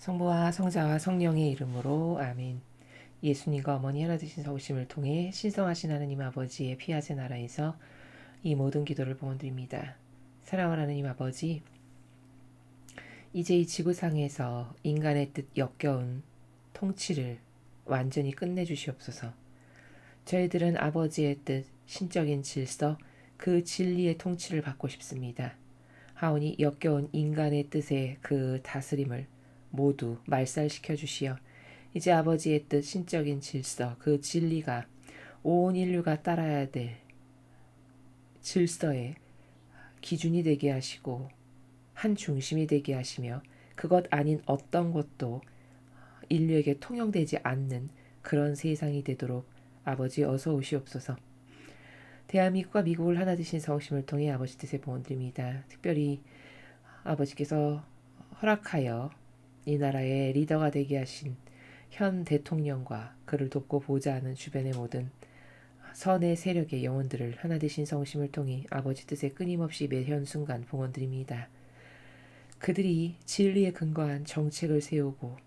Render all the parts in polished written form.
성부와 성자와 성령의 이름으로 아멘. 예수님과 어머니 하나 되신 서우심을 통해 신성하신 하느님 아버지의 피하세 나라에서 이 모든 기도를 봉헌드립니다. 사랑하는 하느님 아버지, 이제 이 지구상에서 인간의 뜻 역겨운 통치를 완전히 끝내주시옵소서. 저희들은 아버지의 뜻, 신적인 질서, 그 진리의 통치를 받고 싶습니다. 하오니 역겨운 인간의 뜻의 그 다스림을 모두 말살시켜 주시어 이제 아버지의 뜻, 신적인 질서, 그 진리가 온 인류가 따라야 될 질서의 기준이 되게 하시고 한 중심이 되게 하시며 그것 아닌 어떤 것도 인류에게 통용되지 않는 그런 세상이 되도록 아버지 어서 오시옵소서. 대한민국과 미국을 하나 되신 서우심을 통해 아버지 뜻에 봉헌드립니다. 특별히 아버지께서 허락하여 이 나라의 리더가 되게 하신 현 대통령과 그를 돕고 보좌하는 주변의 모든 선의 세력의 영혼들을 하나 되신 성심을 통해 아버지 뜻에 끊임없이 매현 순간 봉헌드립니다. 그들이 진리에 근거한 정책을 세우고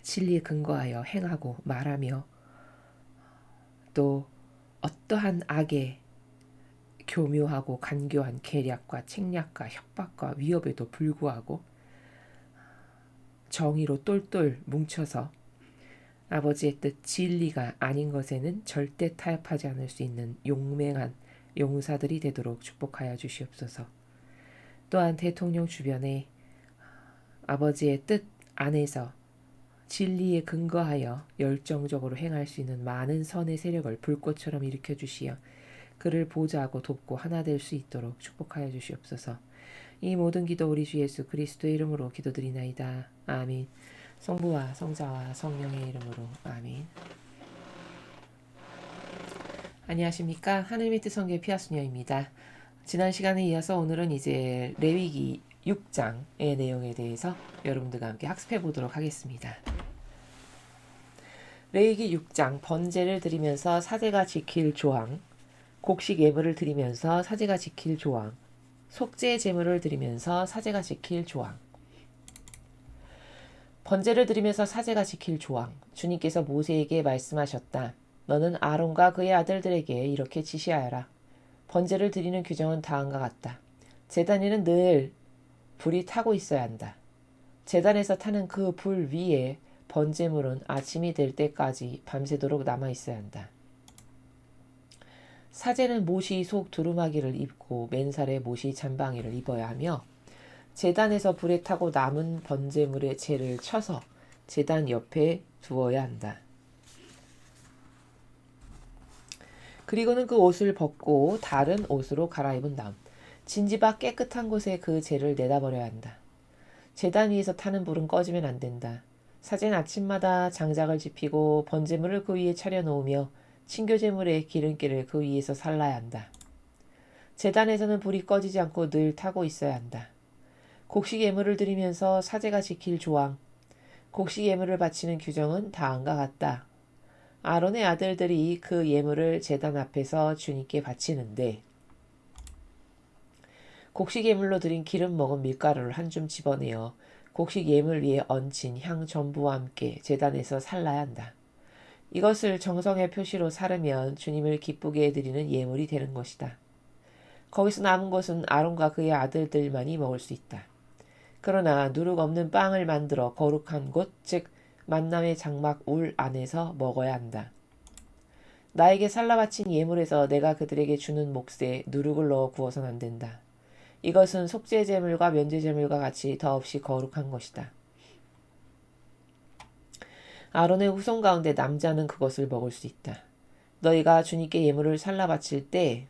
진리에 근거하여 행하고 말하며 또 어떠한 악에 교묘하고 간교한 계략과 책략과 협박과 위협에도 불구하고 정의로 똘똘 뭉쳐서 아버지의 뜻 진리가 아닌 것에는 절대 타협하지 않을 수 있는 용맹한 용사들이 되도록 축복하여 주시옵소서. 또한 대통령 주변에 아버지의 뜻 안에서 진리에 근거하여 열정적으로 행할 수 있는 많은 선의 세력을 불꽃처럼 일으켜 주시어 그를 보좌하고 돕고 하나 될 수 있도록 축복하여 주시옵소서. 이 모든 기도 우리 주 예수 그리스도의 이름으로 기도드리나이다. 아멘. 성부와 성자와 성령의 이름으로 아멘. 안녕하십니까. 하늘의 뜻 성교의 피아수녀입니다. 지난 시간에 이어서 오늘은 이제 레위기 6장의 내용에 대해서 여러분들과 함께 학습해 보도록 하겠습니다. 레위기 6장 번제를 드리면서 사제가 지킬 조항, 곡식 예물을 드리면서 사제가 지킬 조항, 속죄 제물을 드리면서 사제가 지킬 조항. 번제를 드리면서 사제가 지킬 조항. 주님께서 모세에게 말씀하셨다. 너는 아론과 그의 아들들에게 이렇게 지시하여라. 번제를 드리는 규정은 다음과 같다. 제단 위는 늘 불이 타고 있어야 한다. 제단에서 타는 그 불 위에 번제물은 아침이 될 때까지 밤새도록 남아 있어야 한다. 사제는 못이 속 두루마기를 입고 맨살에 못이 잠방이를 입어야 하며 제단에서 불에 타고 남은 번제물의 재를 쳐서 제단 옆에 두어야 한다. 그리고는 그 옷을 벗고 다른 옷으로 갈아입은 다음 진지바 깨끗한 곳에 그 재를 내다버려야 한다. 제단 위에서 타는 불은 꺼지면 안 된다. 사제는 아침마다 장작을 지피고 번제물을 그 위에 차려놓으며 친교제물의 기름기를 그 위에서 살라야 한다. 제단에서는 불이 꺼지지 않고 늘 타고 있어야 한다. 곡식 예물을 드리면서 사제가 지킬 조항. 곡식 예물을 바치는 규정은 다음과 같다. 아론의 아들들이 그 예물을 제단 앞에서 주님께 바치는데 곡식 예물로 드린 기름 먹은 밀가루를 한 줌 집어내어 곡식 예물 위에 얹힌 향 전부와 함께 제단에서 살라야 한다. 이것을 정성의 표시로 사르면 주님을 기쁘게 해드리는 예물이 되는 것이다. 거기서 남은 것은 아론과 그의 아들들만이 먹을 수 있다. 그러나 누룩 없는 빵을 만들어 거룩한 곳, 즉 만남의 장막 울 안에서 먹어야 한다. 나에게 살라 바친 예물에서 내가 그들에게 주는 몫에 누룩을 넣어 구워서는 안 된다. 이것은 속죄제물과 면죄제물과 같이 더없이 거룩한 것이다. 아론의 후손 가운데 남자는 그것을 먹을 수 있다. 너희가 주님께 예물을 살라 바칠 때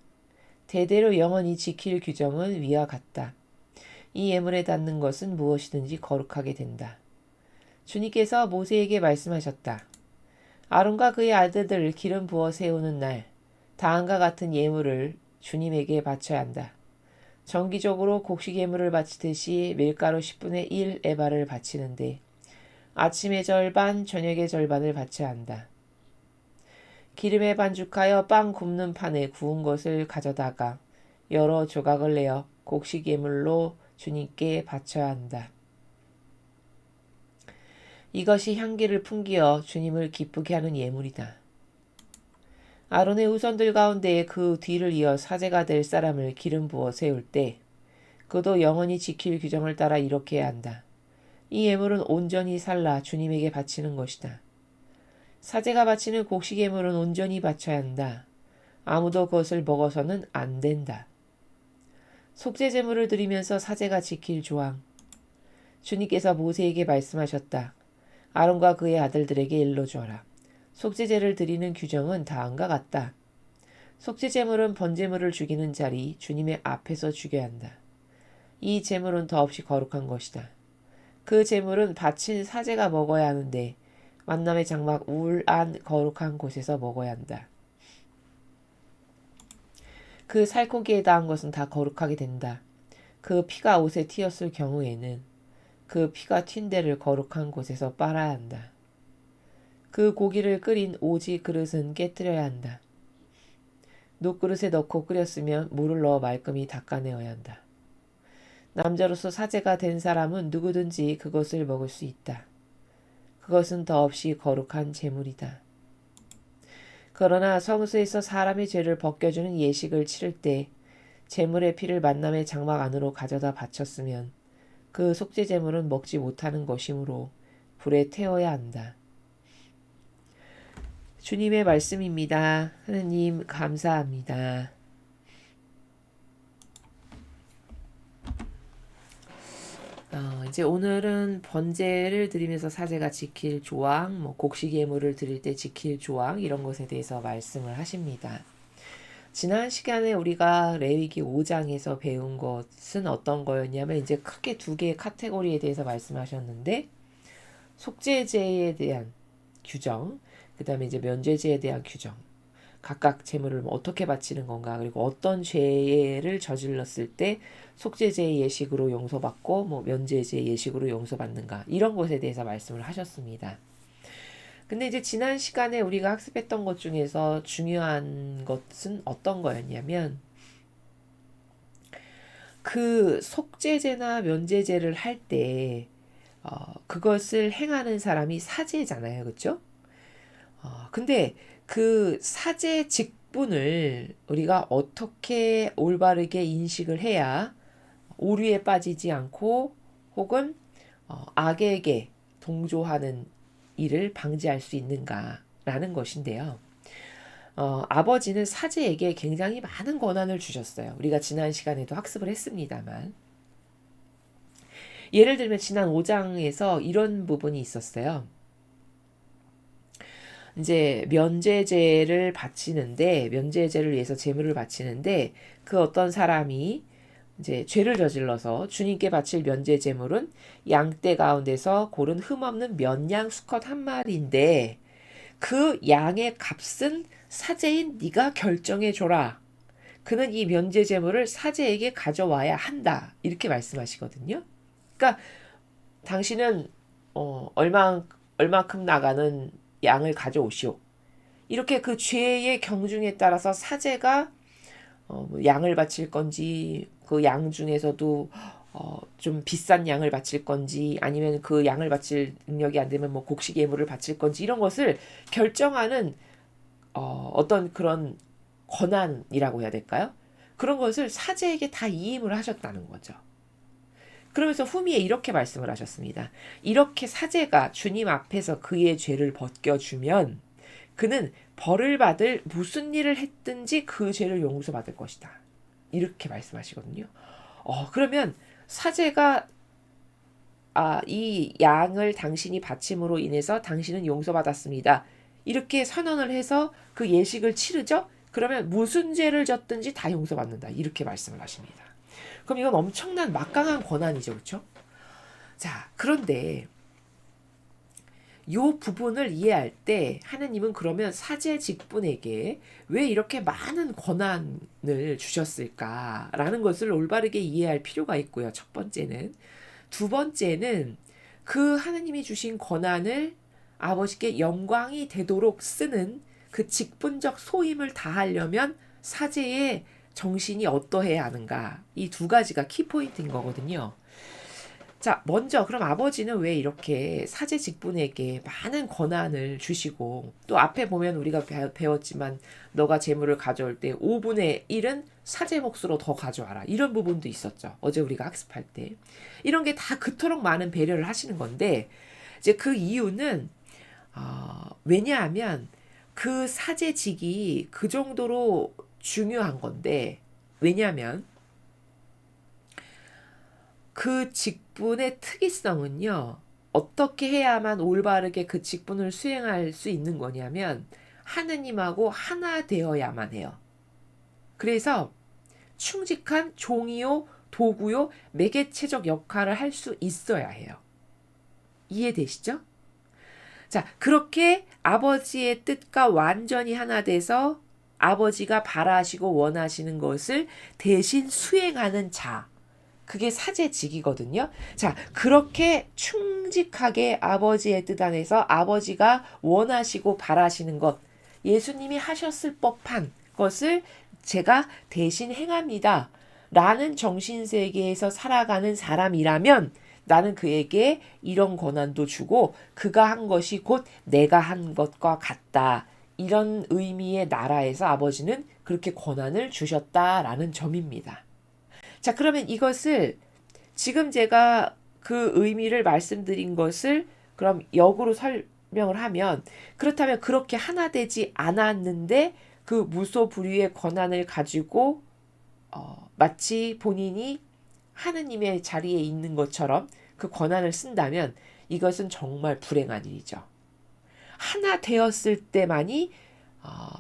대대로 영원히 지킬 규정은 위와 같다. 이 예물에 닿는 것은 무엇이든지 거룩하게 된다. 주님께서 모세에게 말씀하셨다. 아론과 그의 아들들을 기름 부어 세우는 날 다음과 같은 예물을 주님에게 바쳐야 한다. 정기적으로 곡식 예물을 바치듯이 밀가루 10분의 1 에바를 바치는데 아침의 절반, 저녁의 절반을 바쳐야 한다. 기름에 반죽하여 빵 굽는 판에 구운 것을 가져다가 여러 조각을 내어 곡식 예물로 주님께 바쳐야 한다. 이것이 향기를 풍기어 주님을 기쁘게 하는 예물이다. 아론의 후손들 가운데 그 뒤를 이어 사제가 될 사람을 기름 부어 세울 때 그도 영원히 지킬 규정을 따라 이렇게 해야 한다. 이 예물은 온전히 살라 주님에게 바치는 것이다. 사제가 바치는 곡식 예물은 온전히 바쳐야 한다. 아무도 그것을 먹어서는 안 된다. 속죄 제물을 드리면서 사제가 지킬 조항. 주님께서 모세에게 말씀하셨다. 아론과 그의 아들들에게 일러주어라. 속죄제를 드리는 규정은 다음과 같다. 속죄 제물은 번제물을 죽이는 자리 주님의 앞에서 죽여야 한다. 이 제물은 더없이 거룩한 것이다. 그 제물은 바친 사제가 먹어야 하는데 만남의 장막 우울한 거룩한 곳에서 먹어야 한다. 그 살코기에 닿은 것은 다 거룩하게 된다. 그 피가 옷에 튀었을 경우에는 그 피가 튄 데를 거룩한 곳에서 빨아야 한다. 그 고기를 끓인 오지 그릇은 깨뜨려야 한다. 녹그릇에 넣고 끓였으면 물을 넣어 말끔히 닦아내어야 한다. 남자로서 사제가 된 사람은 누구든지 그것을 먹을 수 있다. 그것은 더없이 거룩한 제물이다. 그러나 성소에서 사람의 죄를 벗겨주는 예식을 치를 때 제물의 피를 만남의 장막 안으로 가져다 바쳤으면 그 속죄 제물은 먹지 못하는 것이므로 불에 태워야 한다. 주님의 말씀입니다. 하느님 감사합니다. 이제 오늘은 번제를 드리면서 사제가 지킬 조항, 곡식 예물을 드릴 때 지킬 조항 이런 것에 대해서 말씀을 하십니다. 지난 시간에 우리가 레위기 5장에서 배운 것은 어떤 거였냐면 이제 크게 두 개의 카테고리에 대해서 말씀하셨는데 속죄제에 대한 규정, 그 다음에 이제 면죄제에 대한 규정, 각각 제물을 어떻게 바치는 건가, 그리고 어떤 죄를 저질렀을 때 속죄제의 예식으로 용서받고 면죄제의 예식으로 용서받는가 이런 것에 대해서 말씀을 하셨습니다. 근데 이제 지난 시간에 우리가 학습했던 것 중에서 중요한 것은 어떤 거였냐면 그 속죄제나 면죄제를 할 때 그것을 행하는 사람이 사제잖아요. 그렇죠? 근데 그 사제 직분을 우리가 어떻게 올바르게 인식을 해야 오류에 빠지지 않고 혹은 악에게 동조하는 일을 방지할 수 있는가라는 것인데요. 아버지는 사제에게 굉장히 많은 권한을 주셨어요. 우리가 지난 시간에도 학습을 했습니다만. 예를 들면 지난 5장에서 이런 부분이 있었어요. 이제 면죄제를 바치는데 면죄제를 위해서 제물을 바치는데 그 어떤 사람이 이제 죄를 저질러서 주님께 바칠 면죄 제물은 양떼 가운데서 고른 흠없는 면양 수컷 한 마리인데 그 양의 값은 사제인 네가 결정해 줘라. 그는 이 면죄 제물을 사제에게 가져와야 한다. 이렇게 말씀하시거든요. 그러니까 당신은 얼마큼 나가는 양을 가져오시오. 이렇게 그 죄의 경중에 따라서 사제가 양을 바칠 건지 그 양 중에서도 좀 비싼 양을 바칠 건지 아니면 그 양을 바칠 능력이 안 되면 곡식 예물을 바칠 건지 이런 것을 결정하는 어떤 그런 권한이라고 해야 될까요? 그런 것을 사제에게 다 이임을 하셨다는 거죠. 그러면서 후미에 이렇게 말씀을 하셨습니다. 이렇게 사제가 주님 앞에서 그의 죄를 벗겨주면 그는 벌을 받을 무슨 일을 했든지 그 죄를 용서받을 것이다. 이렇게 말씀하시거든요. 그러면 사제가 이 양을 당신이 바침으로 인해서 당신은 용서받았습니다. 이렇게 선언을 해서 그 예식을 치르죠. 그러면 무슨 죄를 졌든지 다 용서받는다. 이렇게 말씀을 하십니다. 그럼 이건 엄청난 막강한 권한이죠. 그렇죠? 자, 그런데 이 부분을 이해할 때 하느님은 그러면 사제 직분에게 왜 이렇게 많은 권한을 주셨을까라는 것을 올바르게 이해할 필요가 있고요. 첫 번째는. 두 번째는 그 하느님이 주신 권한을 아버지께 영광이 되도록 쓰는 그 직분적 소임을 다하려면 사제의 정신이 어떠해야 하는가. 이 두 가지가 키포인트인 거거든요. 자, 먼저 그럼 아버지는 왜 이렇게 사제 직분에게 많은 권한을 주시고 또 앞에 보면 우리가 배웠지만 너가 재물을 가져올 때 5분의 1은 사제 몫으로 더 가져와라. 이런 부분도 있었죠. 어제 우리가 학습할 때. 이런 게 다 그토록 많은 배려를 하시는 건데 이제 그 이유는 왜냐하면 그 사제직이 그 정도로 중요한 건데 왜냐하면 그 직분의 특이성은요. 어떻게 해야만 올바르게 그 직분을 수행할 수 있는 거냐면 하느님하고 하나 되어야만 해요. 그래서 충직한 종이요, 도구요, 매개체적 역할을 할 수 있어야 해요. 이해되시죠? 자, 그렇게 아버지의 뜻과 완전히 하나 돼서 아버지가 바라시고 원하시는 것을 대신 수행하는 자. 그게 사제직이거든요. 자, 그렇게 충직하게 아버지의 뜻 안에서 아버지가 원하시고 바라시는 것, 예수님이 하셨을 법한 것을 제가 대신 행합니다. 라는 정신세계에서 살아가는 사람이라면 나는 그에게 이런 권한도 주고 그가 한 것이 곧 내가 한 것과 같다. 이런 의미의 나라에서 아버지는 그렇게 권한을 주셨다라는 점입니다. 자, 그러면 이것을 지금 제가 그 의미를 말씀드린 것을 그럼 역으로 설명을 하면 그렇다면 그렇게 하나 되지 않았는데 그 무소불위의 권한을 가지고 마치 본인이 하느님의 자리에 있는 것처럼 그 권한을 쓴다면 이것은 정말 불행한 일이죠. 하나 되었을 때만이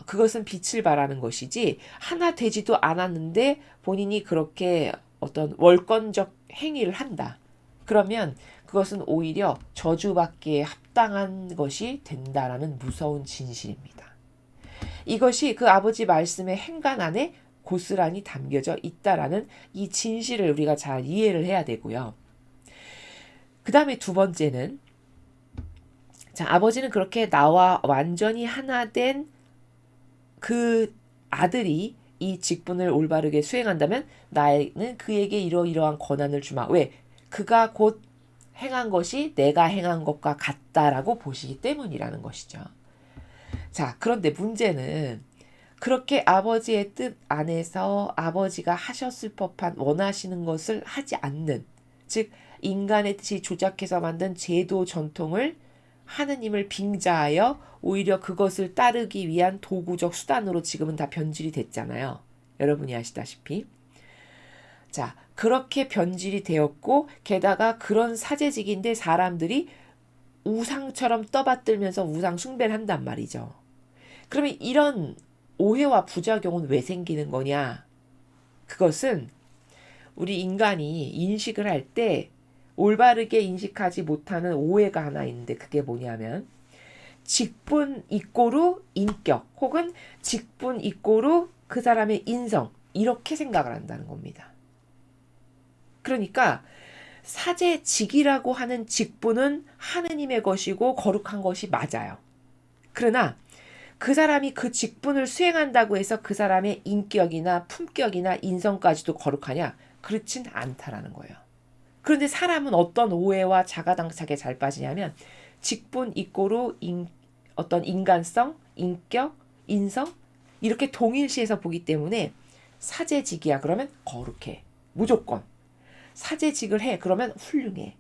그것은 빛을 발하는 것이지 하나 되지도 않았는데 본인이 그렇게 어떤 월권적 행위를 한다. 그러면 그것은 오히려 저주받기에 합당한 것이 된다라는 무서운 진실입니다. 이것이 그 아버지 말씀의 행간 안에 고스란히 담겨져 있다라는 이 진실을 우리가 잘 이해를 해야 되고요. 그 다음에 두 번째는 자, 아버지는 그렇게 나와 완전히 하나 된 그 아들이 이 직분을 올바르게 수행한다면 나는 그에게 이러이러한 권한을 주마. 왜? 그가 곧 행한 것이 내가 행한 것과 같다라고 보시기 때문이라는 것이죠. 자, 그런데 문제는 그렇게 아버지의 뜻 안에서 아버지가 하셨을 법한 원하시는 것을 하지 않는, 즉 인간의 뜻이 조작해서 만든 제도 전통을 하느님을 빙자하여 오히려 그것을 따르기 위한 도구적 수단으로 지금은 다 변질이 됐잖아요. 여러분이 아시다시피. 자, 그렇게 변질이 되었고 게다가 그런 사제직인데 사람들이 우상처럼 떠받들면서 우상 숭배를 한단 말이죠. 그러면 이런 오해와 부작용은 왜 생기는 거냐? 그것은 우리 인간이 인식을 할 때 올바르게 인식하지 못하는 오해가 하나 있는데 그게 뭐냐면 직분 이꼬르 인격 혹은 직분 이꼬르 그 사람의 인성 이렇게 생각을 한다는 겁니다. 그러니까 사제직이라고 하는 직분은 하느님의 것이고 거룩한 것이 맞아요. 그러나 그 사람이 그 직분을 수행한다고 해서 그 사람의 인격이나 품격이나 인성까지도 거룩하냐? 그렇진 않다라는 거예요. 그런데 사람은 어떤 오해와 자가당착에 잘 빠지냐면 직분 이꼬르 어떤 인간성, 인격, 인성 이렇게 동일시해서 보기 때문에 사제직이야 그러면 거룩해. 무조건. 사제직을 해 그러면 훌륭해.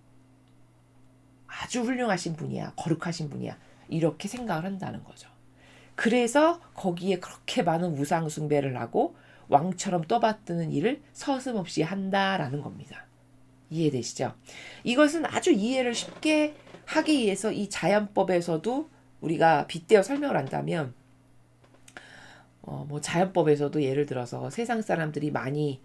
아주 훌륭하신 분이야. 거룩하신 분이야. 이렇게 생각을 한다는 거죠. 그래서 거기에 그렇게 많은 우상 숭배를 하고 왕처럼 떠받드는 일을 서슴없이 한다라는 겁니다. 이해되시죠? 이것은 아주 이해를 쉽게 하기 위해서 이 자연법에서도 우리가 빗대어 설명을 한다면 뭐 자연법에서도 예를 들어서 세상 사람들이 많이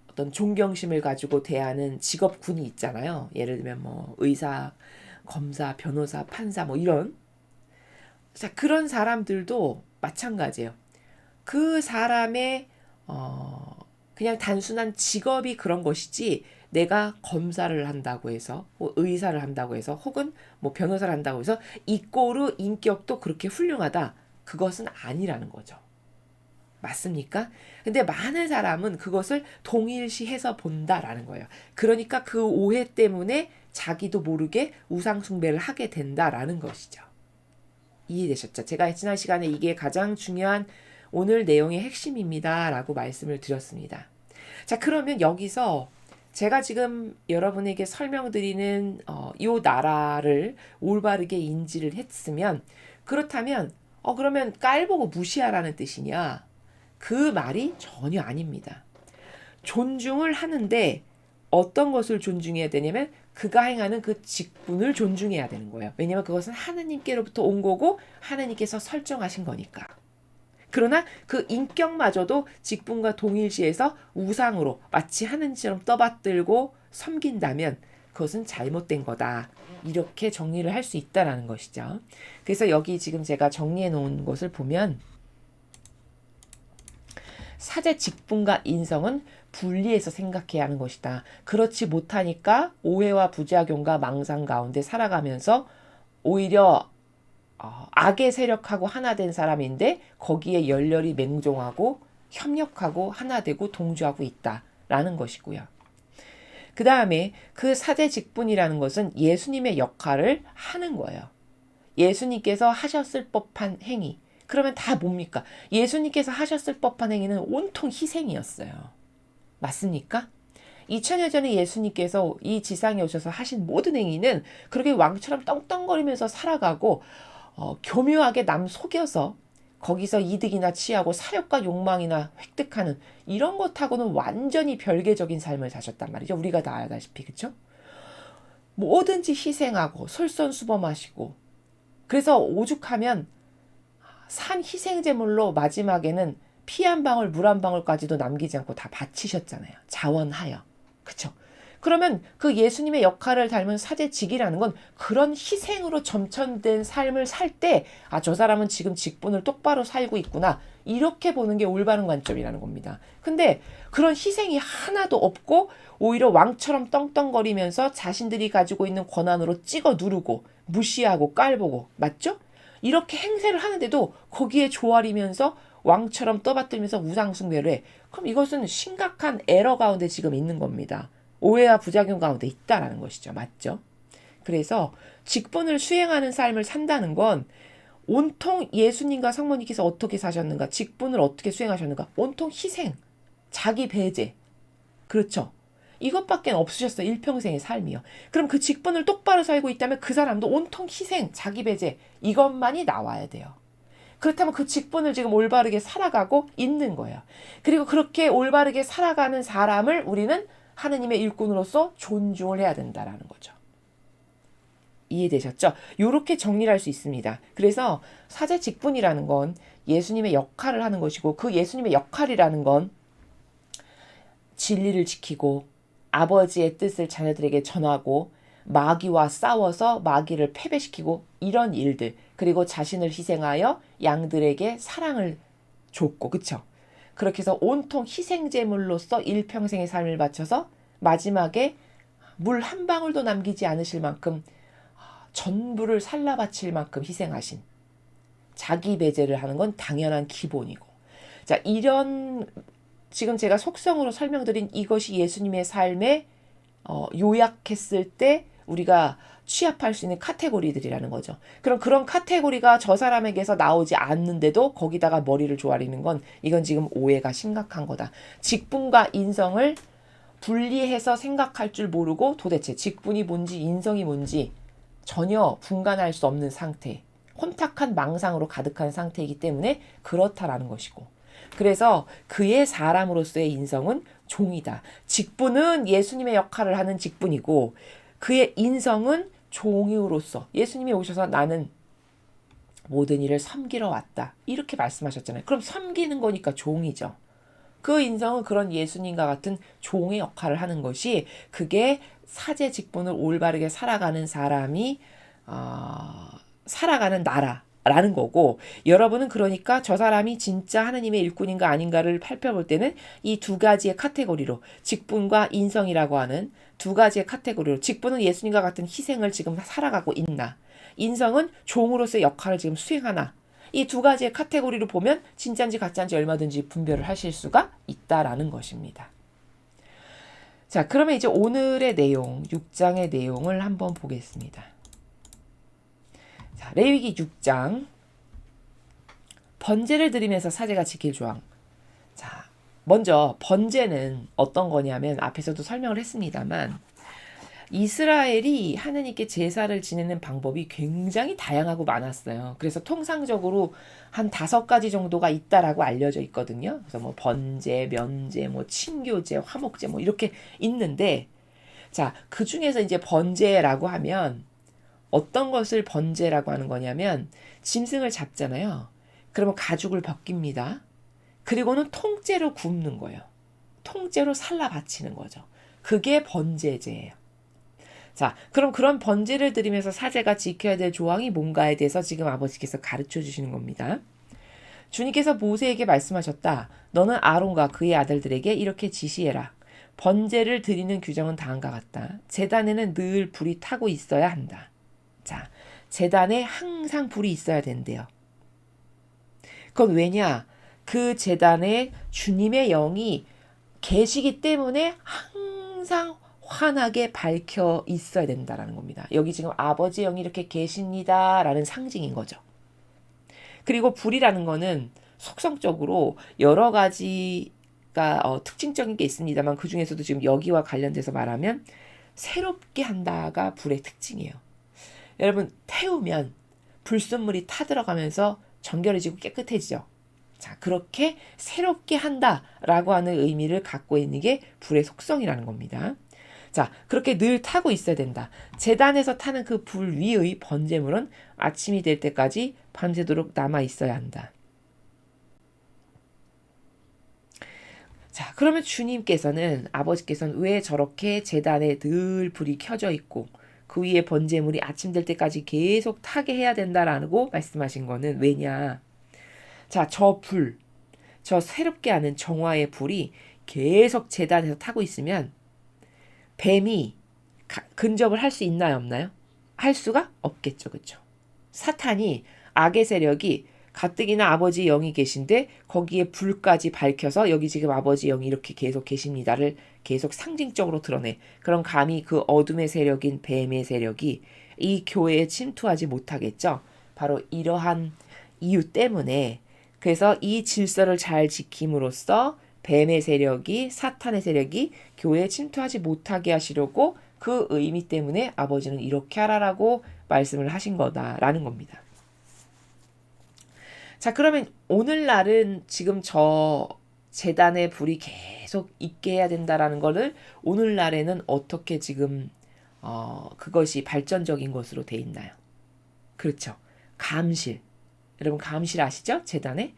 어떤 존경심을 가지고 대하는 직업군이 있잖아요. 예를 들면 뭐 의사, 검사, 변호사, 판사 뭐 이런 자, 그런 사람들도 마찬가지예요. 그 사람의 그냥 단순한 직업이 그런 것이지 내가 검사를 한다고 해서 의사를 한다고 해서 혹은 뭐 변호사를 한다고 해서 이꼬르 인격도 그렇게 훌륭하다. 그것은 아니라는 거죠. 맞습니까? 근데 많은 사람은 그것을 동일시해서 본다라는 거예요. 그러니까 그 오해 때문에 자기도 모르게 우상숭배를 하게 된다라는 것이죠. 이해되셨죠? 제가 지난 시간에 이게 가장 중요한 오늘 내용의 핵심입니다 라고 말씀을 드렸습니다. 자, 그러면 여기서 제가 지금 여러분에게 설명드리는 이 나라를 올바르게 인지를 했으면, 그렇다면 그러면 깔보고 무시하라는 뜻이냐? 그 말이 전혀 아닙니다. 존중을 하는데 어떤 것을 존중해야 되냐면 그가 행하는 그 직분을 존중해야 되는 거예요. 왜냐하면 그것은 하느님께로부터 온 거고 하느님께서 설정하신 거니까. 그러나 그 인격마저도 직분과 동일시해서 우상으로 마치 하느님처럼 떠받들고 섬긴다면 그것은 잘못된 거다. 이렇게 정리를 할 수 있다라는 것이죠. 그래서 여기 지금 제가 정리해 놓은 것을 보면 사제 직분과 인성은 분리해서 생각해야 하는 것이다. 그렇지 못하니까 오해와 부작용과 망상 가운데 살아가면서 오히려 악의 세력하고 하나 된 사람인데 거기에 열렬히 맹종하고 협력하고 하나 되고 동조하고 있다라는 것이고요. 그 다음에 그 사제 직분이라는 것은 예수님의 역할을 하는 거예요. 예수님께서 하셨을 법한 행위. 그러면 다 뭡니까? 예수님께서 하셨을 법한 행위는 온통 희생이었어요. 맞습니까? 2000년 전에 예수님께서 이 지상에 오셔서 하신 모든 행위는 그렇게 왕처럼 떵떵거리면서 살아가고 교묘하게 남 속여서 거기서 이득이나 취하고 사욕과 욕망이나 획득하는 이런 것하고는 완전히 별개적인 삶을 사셨단 말이죠. 우리가 다 알다시피, 그렇죠? 뭐든지 희생하고 솔선수범하시고, 그래서 오죽하면 산 희생제물로 마지막에는 피 한 방울 물 한 방울까지도 남기지 않고 다 바치셨잖아요. 자원하여. 그쵸? 그러면 그 예수님의 역할을 닮은 사제직이라는 건 그런 희생으로 점천된 삶을 살 때 저 사람은 지금 직분을 똑바로 살고 있구나. 이렇게 보는 게 올바른 관점이라는 겁니다. 근데 그런 희생이 하나도 없고 오히려 왕처럼 떵떵거리면서 자신들이 가지고 있는 권한으로 찍어 누르고 무시하고 깔보고, 맞죠? 이렇게 행세를 하는데도 거기에 조아리면서 왕처럼 떠받들면서 우상숭배를 해. 그럼 이것은 심각한 에러 가운데 지금 있는 겁니다. 오해와 부작용 가운데 있다라는 것이죠. 맞죠? 그래서 직분을 수행하는 삶을 산다는 건 온통 예수님과 성모님께서 어떻게 사셨는가, 직분을 어떻게 수행하셨는가, 온통 희생, 자기 배제. 그렇죠? 이것밖에 없으셨어요. 일평생의 삶이요. 그럼 그 직분을 똑바로 살고 있다면 그 사람도 온통 희생, 자기 배제, 이것만이 나와야 돼요. 그렇다면 그 직분을 지금 올바르게 살아가고 있는 거예요. 그리고 그렇게 올바르게 살아가는 사람을 우리는 하느님의 일꾼으로서 존중을 해야 된다라는 거죠. 이해되셨죠? 이렇게 정리를 할 수 있습니다. 그래서 사제 직분이라는 건 예수님의 역할을 하는 것이고, 그 예수님의 역할이라는 건 진리를 지키고 아버지의 뜻을 자녀들에게 전하고 마귀와 싸워서 마귀를 패배시키고 이런 일들, 그리고 자신을 희생하여 양들에게 사랑을 줬고, 그쵸? 그렇게 해서 온통 희생제물로서 일평생의 삶을 바쳐서 마지막에 물 한 방울도 남기지 않으실 만큼 전부를 살라 바칠 만큼 희생하신, 자기 배제를 하는 건 당연한 기본이고, 자, 이런 지금 제가 속성으로 설명드린 이것이 예수님의 삶에 요약했을 때 우리가 취합할 수 있는 카테고리들이라는 거죠. 그럼 그런 카테고리가 저 사람에게서 나오지 않는데도 거기다가 머리를 조아리는 건 이건 지금 오해가 심각한 거다. 직분과 인성을 분리해서 생각할 줄 모르고 도대체 직분이 뭔지 인성이 뭔지 전혀 분간할 수 없는 상태, 혼탁한 망상으로 가득한 상태이기 때문에 그렇다라는 것이고, 그래서 그의 사람으로서의 인성은 종이다. 직분은 예수님의 역할을 하는 직분이고 그의 인성은 종이로서 예수님이 오셔서 나는 모든 일을 섬기러 왔다. 이렇게 말씀하셨잖아요. 그럼 섬기는 거니까 종이죠. 그 인성은 그런 예수님과 같은 종의 역할을 하는 것이, 그게 사제 직분을 올바르게 살아가는 사람이 살아가는 나라라는 거고, 여러분은 그러니까 저 사람이 진짜 하느님의 일꾼인가 아닌가를 살펴볼 때는 이 두 가지의 카테고리로, 직분과 인성이라고 하는 두 가지의 카테고리로, 직분은 예수님과 같은 희생을 지금 살아가고 있나, 인성은 종으로서의 역할을 지금 수행하나, 이 두 가지의 카테고리를 보면 진짜인지 가짜인지 얼마든지 분별을 하실 수가 있다라는 것입니다. 자, 그러면 이제 오늘의 내용, 6장의 내용을 한번 보겠습니다. 자, 레위기 6장 번제를 드리면서 사제가 지킬 조항. 자, 먼저 번제는 어떤 거냐면 앞에서도 설명을 했습니다만 이스라엘이 하느님께 제사를 지내는 방법이 굉장히 다양하고 많았어요. 그래서 통상적으로 한 5가지 정도가 있다라고 알려져 있거든요. 그래서 뭐 번제, 면제, 뭐 친교제, 화목제 뭐 이렇게 있는데, 자, 그 중에서 이제 번제라고 하면 어떤 것을 번제라고 하는 거냐면 짐승을 잡잖아요. 그러면 가죽을 벗깁니다. 그리고는 통째로 굽는 거예요. 통째로 살라 바치는 거죠. 그게 번제제예요. 자, 그럼 그런 번제를 드리면서 사제가 지켜야 될 조항이 뭔가에 대해서 지금 아버지께서 가르쳐 주시는 겁니다. 주님께서 모세에게 말씀하셨다. 너는 아론과 그의 아들들에게 이렇게 지시해라. 번제를 드리는 규정은 다음과 같다. 제단에는 늘 불이 타고 있어야 한다. 자, 제단에 항상 불이 있어야 된대요. 그건 왜냐? 그 제단에 주님의 영이 계시기 때문에 항상 환하게 밝혀 있어야 된다라는 겁니다. 여기 지금 아버지 영이 이렇게 계십니다라는 상징인 거죠. 그리고 불이라는 거는 속성적으로 여러 가지가 특징적인 게 있습니다만 그 중에서도 지금 여기와 관련돼서 말하면 새롭게 한다가 불의 특징이에요. 여러분 태우면 불순물이 타들어가면서 정결해지고 깨끗해지죠. 자, 그렇게 새롭게 한다라고 하는 의미를 갖고 있는 게 불의 속성이라는 겁니다. 자, 그렇게 늘 타고 있어야 된다. 제단에서 타는 그 불 위의 번제물은 아침이 될 때까지 밤새도록 남아 있어야 한다. 자, 그러면 주님께서는 아버지께서는 왜 저렇게 제단에 늘 불이 켜져 있고 그 위에 번제물이 아침 될 때까지 계속 타게 해야 된다라고 말씀하신 거는 왜냐? 자, 저 불, 저 새롭게 하는 정화의 불이 계속 제단에서 타고 있으면 뱀이 근접을 할 수 있나요, 없나요? 할 수가 없겠죠, 그렇죠? 사탄이 악의 세력이 가뜩이나 아버지 영이 계신데 거기에 불까지 밝혀서 여기 지금 아버지 영이 이렇게 계속 계십니다를 계속 상징적으로 드러내. 그럼 감히 그 어둠의 세력인 뱀의 세력이 이 교회에 침투하지 못하겠죠. 바로 이러한 이유 때문에 그래서 이 질서를 잘 지킴으로써 뱀의 세력이 사탄의 세력이 교회에 침투하지 못하게 하시려고 그 의미 때문에 아버지는 이렇게 하라라고 말씀을 하신 거다라는 겁니다. 자, 그러면 오늘날은 지금 저 제단의 불이 계속 있게 해야 된다라는 거를 오늘날에는 어떻게 지금 그것이 발전적인 것으로 돼 있나요? 그렇죠. 감실. 여러분 감실 아시죠? 제단에?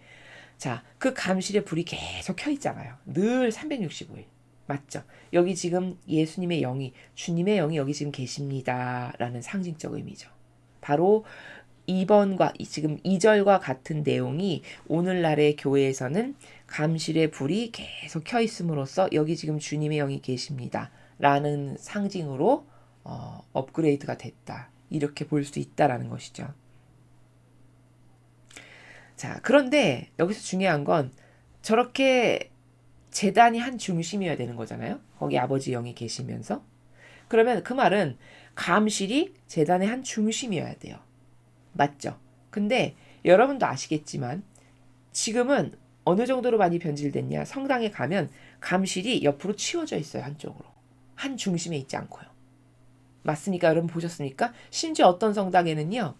자, 그 감실에 불이 계속 켜 있잖아요. 늘 365일. 맞죠? 여기 지금 예수님의 영이, 주님의 영이 여기 지금 계십니다라는 상징적 의미죠. 바로 2번과 지금 2절과 같은 내용이 오늘날의 교회에서는 감실의 불이 계속 켜 있음으로써 여기 지금 주님의 영이 계십니다라는 상징으로 업그레이드가 됐다. 이렇게 볼 수 있다라는 것이죠. 자, 그런데 여기서 중요한 건 저렇게 제단이 한 중심이어야 되는 거잖아요. 거기 아버지 영이 계시면서. 그러면 그 말은 감실이 제단의 한 중심이어야 돼요. 맞죠? 근데 여러분도 아시겠지만 지금은 어느 정도로 많이 변질됐냐. 성당에 가면 감실이 옆으로 치워져 있어요. 한쪽으로. 한 중심에 있지 않고요. 맞습니까? 여러분 보셨습니까? 심지어 어떤 성당에는요.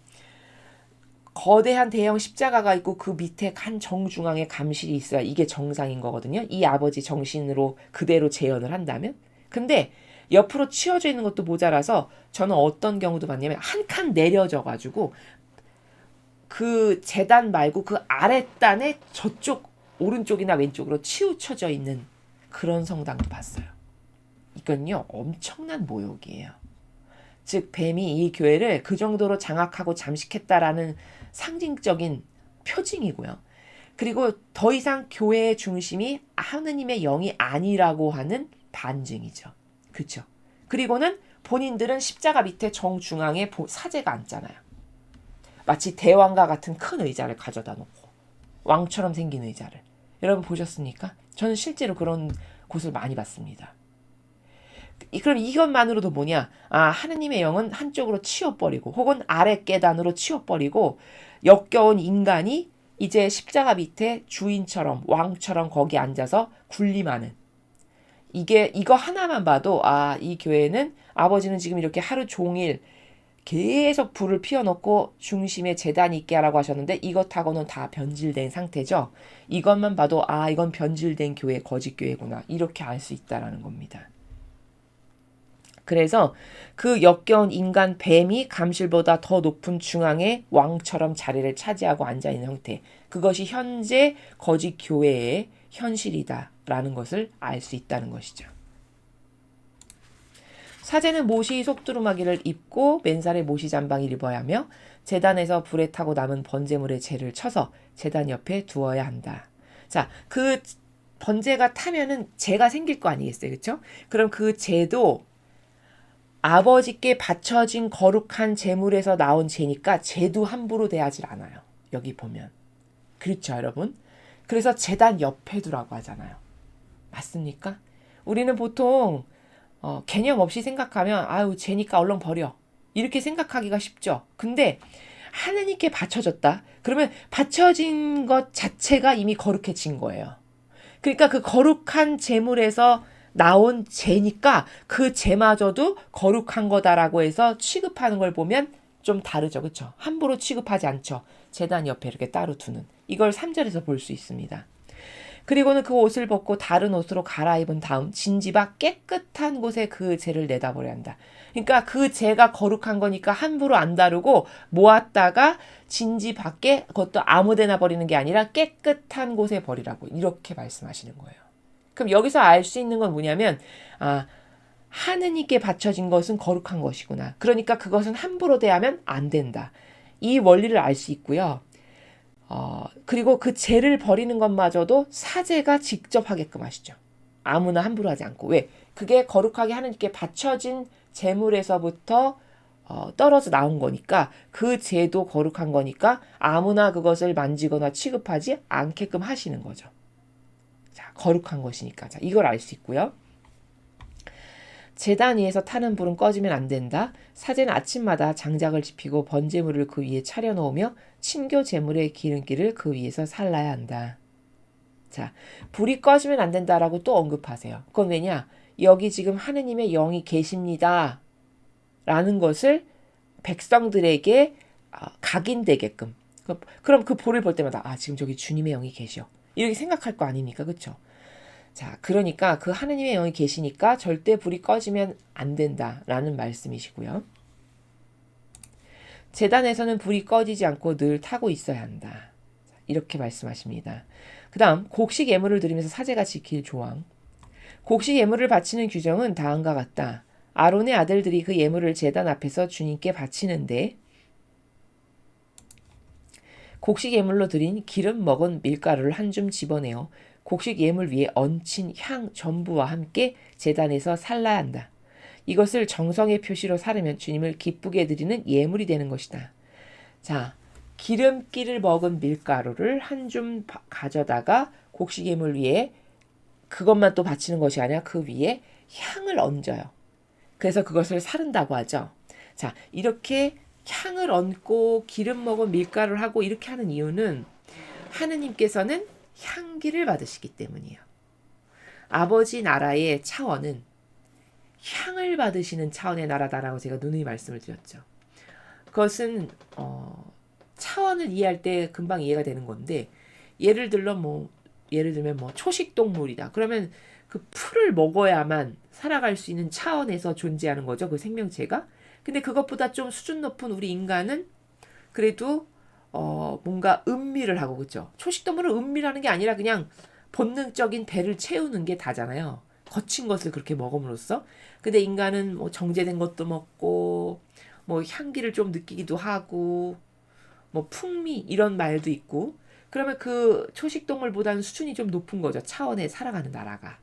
거대한 대형 십자가가 있고 그 밑에 한 정중앙에 감실이 있어야 이게 정상인 거거든요. 이 아버지 정신으로 그대로 재현을 한다면. 근데 옆으로 치워져 있는 것도 모자라서 저는 어떤 경우도 봤냐면 한 칸 내려져 가지고 그 제단 말고 그 아랫단에 저쪽 오른쪽이나 왼쪽으로 치우쳐져 있는 그런 성당도 봤어요. 이건요 엄청난 모욕이에요. 즉 뱀이 이 교회를 그 정도로 장악하고 잠식했다라는 상징적인 표징이고요. 그리고 더 이상 교회의 중심이 하느님의 영이 아니라고 하는 반증이죠. 그렇죠? 그리고는 본인들은 십자가 밑에 정중앙에 사제가 앉잖아요. 마치 대왕과 같은 큰 의자를 가져다 놓고 왕처럼 생긴 의자를. 여러분 보셨습니까? 저는 실제로 그런 곳을 많이 봤습니다. 그럼 이것만으로도 뭐냐? 하느님의 영은 한쪽으로 치워버리고 혹은 아래 계단으로 치워버리고 역겨운 인간이 이제 십자가 밑에 주인처럼 왕처럼 거기 앉아서 군림하는, 이거 하나만 봐도 이 교회는 아버지는 지금 이렇게 하루 종일 계속 불을 피워놓고 중심에 제단이 있게 하라고 하셨는데 이것하고는 다 변질된 상태죠. 이것만 봐도 이건 변질된 교회, 거짓 교회구나, 이렇게 알 수 있다라는 겁니다. 그래서 그 역겨운 인간 뱀이 감실보다 더 높은 중앙에 왕처럼 자리를 차지하고 앉아있는 형태, 그것이 현재 거짓 교회의 현실이다라는 것을 알 수 있다는 것이죠. 사제는 모시 속두루마기를 입고 맨살에 모시 잠방을 입어야 하며 제단에서 불에 타고 남은 번제물의 재를 쳐서 제단 옆에 두어야 한다. 자, 그 번제가 타면은 재가 생길 거 아니겠어요, 그렇죠? 그럼 그 재도 아버지께 바쳐진 거룩한 제물에서 나온 재니까 재도 함부로 대하지 않아요. 여기 보면. 그렇죠, 여러분? 그래서 제단 옆에 두라고 하잖아요. 맞습니까? 우리는 보통 개념 없이 생각하면 재니까 얼른 버려, 이렇게 생각하기가 쉽죠. 근데 하느님께 바쳐졌다. 그러면 바쳐진 것 자체가 이미 거룩해진 거예요. 그러니까 그 거룩한 제물에서 나온 재니까 그 재마저도 거룩한 거다라고 해서 취급하는 걸 보면 좀 다르죠. 그렇죠? 함부로 취급하지 않죠. 제단 옆에 이렇게 따로 두는. 이걸 3절에서 볼 수 있습니다. 그리고는 그 옷을 벗고 다른 옷으로 갈아입은 다음 진지 밖 깨끗한 곳에 그 재를 내다버려야 한다. 그러니까 그 재가 거룩한 거니까 함부로 안 다루고 모았다가 진지 밖에, 그것도 아무데나 버리는 게 아니라 깨끗한 곳에 버리라고, 이렇게 말씀하시는 거예요. 그럼 여기서 알 수 있는 건 뭐냐면 하느님께 바쳐진 것은 거룩한 것이구나. 그러니까 그것은 함부로 대하면 안 된다. 이 원리를 알 수 있고요. 그리고 그 재를 버리는 것마저도 사제가 직접 하게끔 하시죠. 아무나 함부로 하지 않고. 왜? 그게 거룩하게 하느님께 바쳐진 재물에서부터 떨어져 나온 거니까, 그 재도 거룩한 거니까 아무나 그것을 만지거나 취급하지 않게끔 하시는 거죠. 자, 거룩한 것이니까. 자, 이걸 알 수 있고요. 제단 위에서 타는 불은 꺼지면 안 된다. 사제는 아침마다 장작을 지피고 번제물을 그 위에 차려놓으며 친교 제물의 기름기를 그 위에서 살라야 한다. 자, 불이 꺼지면 안 된다라고 또 언급하세요. 그건 왜냐? 여기 지금 하느님의 영이 계십니다 라는 것을 백성들에게 각인되게끔. 그럼 그 불을 볼 때마다 지금 저기 주님의 영이 계셔, 이렇게 생각할 거 아닙니까? 그렇죠? 자, 그러니까 그 하느님의 영이 계시니까 절대 불이 꺼지면 안 된다라는 말씀이시고요. 제단에서는 불이 꺼지지 않고 늘 타고 있어야 한다. 이렇게 말씀하십니다. 그 다음 곡식 예물을 드리면서 사제가 지킬 조항. 곡식 예물을 바치는 규정은 다음과 같다. 아론의 아들들이 그 예물을 제단 앞에서 주님께 바치는데 곡식 예물로 드린 기름 먹은 밀가루를 한 줌 집어내어 곡식 예물 위에 얹힌 향 전부와 함께 제단에서 살라야 한다. 이것을 정성의 표시로 사르면 주님을 기쁘게 드리는 예물이 되는 것이다. 자, 기름기를 먹은 밀가루를 한 줌 가져다가 곡식 예물 위에, 그것만 또 바치는 것이 아니라 그 위에 향을 얹어요. 그래서 그것을 사른다고 하죠. 자, 이렇게 향을 얹고 기름 먹은 밀가루를 하고 이렇게 하는 이유는 하느님께서는 향기를 받으시기 때문이에요. 아버지 나라의 차원은 향을 받으시는 차원의 나라다라고 제가 누누이 말씀을 드렸죠. 그것은 차원을 이해할 때 금방 이해가 되는 건데, 예를 들면 초식 동물이다. 그러면 그 풀을 먹어야만 살아갈 수 있는 차원에서 존재하는 거죠. 그 생명체가. 근데 그것보다 좀 수준 높은 우리 인간은 그래도 뭔가 음미를 하고, 그렇죠? 초식동물은 음미라는 게 아니라 그냥 본능적인 배를 채우는 게 다잖아요. 거친 것을 그렇게 먹음으로써. 근데 인간은 뭐 정제된 것도 먹고, 뭐 향기를 좀 느끼기도 하고, 뭐 풍미 이런 말도 있고. 그러면 그 초식동물보다는 수준이 좀 높은 거죠. 차원에 살아가는 나라가.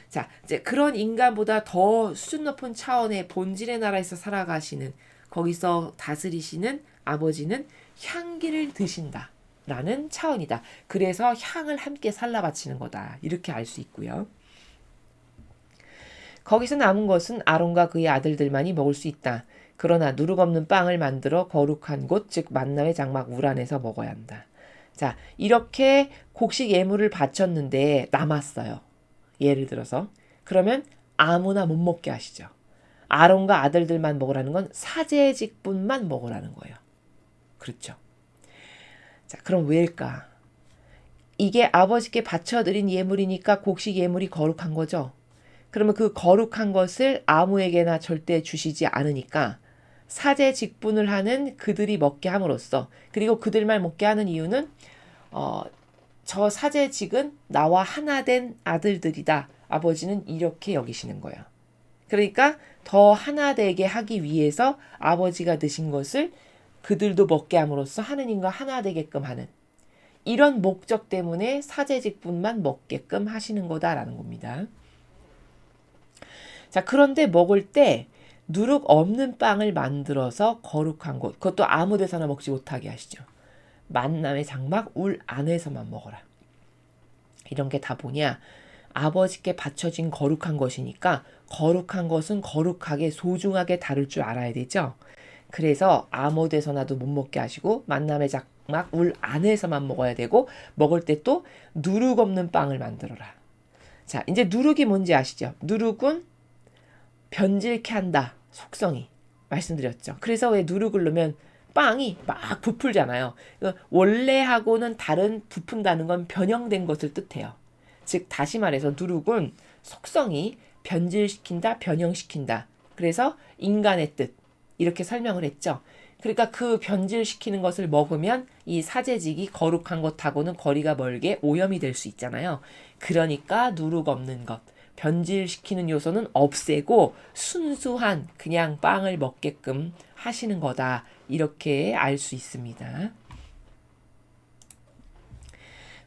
자, 이제 그런 인간보다 더 수준 높은 차원의 본질의 나라에서 살아가시는 거기서 다스리시는 아버지는 향기를 드신다 라는 차원이다. 그래서 향을 함께 살라 바치는 거다. 이렇게 알 수 있고요. 거기서 남은 것은 아론과 그의 아들들만이 먹을 수 있다. 그러나 누룩 없는 빵을 만들어 거룩한 곳, 즉 만남의 장막 울 안에서 먹어야 한다. 자, 이렇게 곡식 예물을 바쳤는데 남았어요. 예를 들어서 그러면 아무나 못 먹게 하시죠. 아론과 아들들만 먹으라는 건 사제직분만 먹으라는 거예요. 그렇죠. 자, 그럼 왜일까? 이게 아버지께 바쳐드린 예물이니까 곡식 예물이 거룩한 거죠. 그러면 그 거룩한 것을 아무에게나 절대 주시지 않으니까 사제 직분을 하는 그들이 먹게 함으로써, 그리고 그들만 먹게 하는 이유는 저 사제직은 나와 하나 된 아들들이다. 아버지는 이렇게 여기시는 거예요. 그러니까 더 하나 되게 하기 위해서 아버지가 드신 것을 그들도 먹게 함으로써 하느님과 하나 되게끔 하는, 이런 목적 때문에 사제직분만 먹게끔 하시는 거다라는 겁니다. 자, 그런데 먹을 때 누룩 없는 빵을 만들어서 거룩한 곳, 그것도 아무 데서나 먹지 못하게 하시죠. 만남의 장막 울 안에서만 먹어라. 이런 게 다 뭐냐? 아버지께 바쳐진 거룩한 것이니까 거룩한 것은 거룩하게 소중하게 다룰 줄 알아야 되죠. 그래서 아무 데서나도 못 먹게 하시고 만남의 장막 울 안에서만 먹어야 되고, 먹을 때 또 누룩 없는 빵을 만들어라. 자, 이제 누룩이 뭔지 아시죠? 누룩은 변질케 한다. 속성이 말씀드렸죠. 그래서 왜 누룩을 넣으면 빵이 막 부풀잖아요. 원래하고는 다른 부푼다는 건 변형된 것을 뜻해요. 즉 다시 말해서 누룩은 속성이 변질시킨다, 변형시킨다. 그래서 인간의 뜻 이렇게 설명을 했죠. 그러니까 그 변질시키는 것을 먹으면 이 사제직이 거룩한 것하고는 거리가 멀게 오염이 될 수 있잖아요. 그러니까 누룩 없는 것, 변질시키는 요소는 없애고 순수한 그냥 빵을 먹게끔 하시는 거다. 이렇게 알 수 있습니다.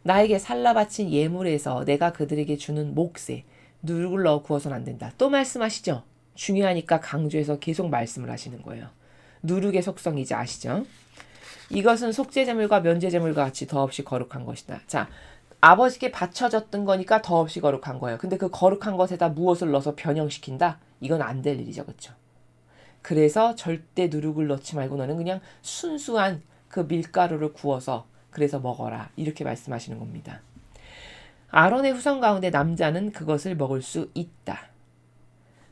나에게 살라 바친 예물에서 내가 그들에게 주는 몫에 누룩을 넣어 구워서는 안 된다. 또 말씀하시죠. 중요하니까 강조해서 계속 말씀을 하시는 거예요. 누룩의 속성이 이제 아시죠? 이것은 속죄제물과 면죄제물과 같이 더없이 거룩한 것이다. 자, 아버지께 바쳐졌던 거니까 더없이 거룩한 거예요. 근데 그 거룩한 것에다 무엇을 넣어서 변형시킨다? 이건 안 될 일이죠. 그렇죠? 그래서 절대 누룩을 넣지 말고 너는 그냥 순수한 그 밀가루를 구워서 그래서 먹어라. 이렇게 말씀하시는 겁니다. 아론의 후손 가운데 남자는 그것을 먹을 수 있다.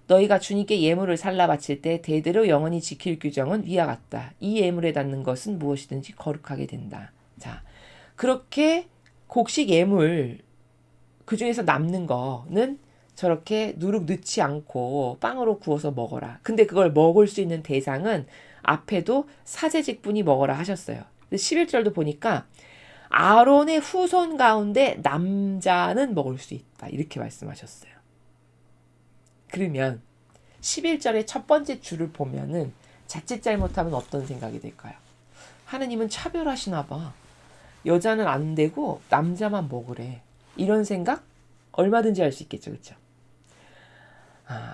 너희가 주님께 예물을 살라 바칠 때 대대로 영원히 지킬 규정은 위와 같다. 이 예물에 닿는 것은 무엇이든지 거룩하게 된다. 자, 그렇게 곡식 예물 그 중에서 남는 거는 저렇게 누룩 넣지 않고 빵으로 구워서 먹어라. 근데 그걸 먹을 수 있는 대상은 앞에도 사제직분이 먹어라 하셨어요. 11절도 보니까 아론의 후손 가운데 남자는 먹을 수 있다. 이렇게 말씀하셨어요. 그러면 11절의 첫 번째 줄을 보면은 자칫 잘못하면 어떤 생각이 들까요? 하느님은 차별하시나 봐. 여자는 안 되고 남자만 먹으래. 이런 생각 얼마든지 할 수 있겠죠. 그렇죠?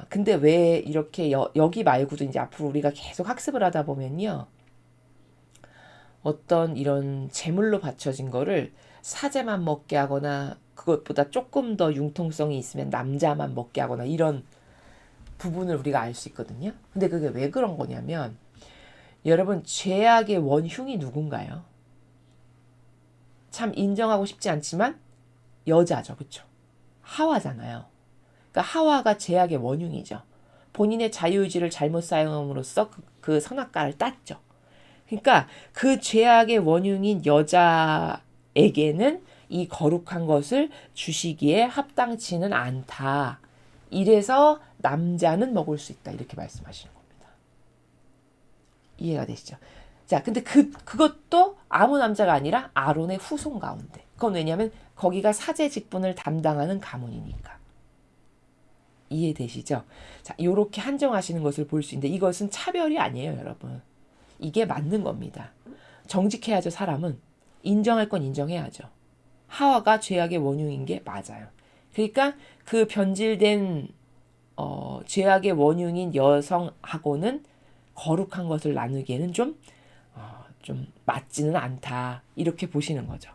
근데 왜 이렇게 여기 말고도 이제 앞으로 우리가 계속 학습을 하다 보면요. 어떤 이런 제물로 바쳐진 거를 사제만 먹게 하거나 그것보다 조금 더 융통성이 있으면 남자만 먹게 하거나 이런 부분을 우리가 알 수 있거든요. 근데 그게 왜 그런 거냐면 여러분 죄악의 원흉이 누군가요? 참 인정하고 싶지 않지만 여자죠. 그렇죠? 하와잖아요. 그러니까 하와가 죄악의 원흉이죠. 본인의 자유의지를 잘못 사용함으로써 그 선악과를 땄죠. 그러니까 그 죄악의 원흉인 여자에게는 이 거룩한 것을 주시기에 합당치는 않다. 이래서 남자는 먹을 수 있다. 이렇게 말씀하시는 겁니다. 이해가 되시죠? 자, 근데 그것도 아무 남자가 아니라 아론의 후손 가운데. 그건 왜냐하면 거기가 사제 직분을 담당하는 가문이니까. 이해되시죠? 자, 요렇게 한정하시는 것을 볼 수 있는데 이것은 차별이 아니에요, 여러분. 이게 맞는 겁니다. 정직해야죠, 사람은. 인정할 건 인정해야죠. 하와가 죄악의 원흉인 게 맞아요. 그러니까 그 변질된 죄악의 원흉인 여성하고는 거룩한 것을 나누기에는 좀 맞지는 않다. 이렇게 보시는 거죠.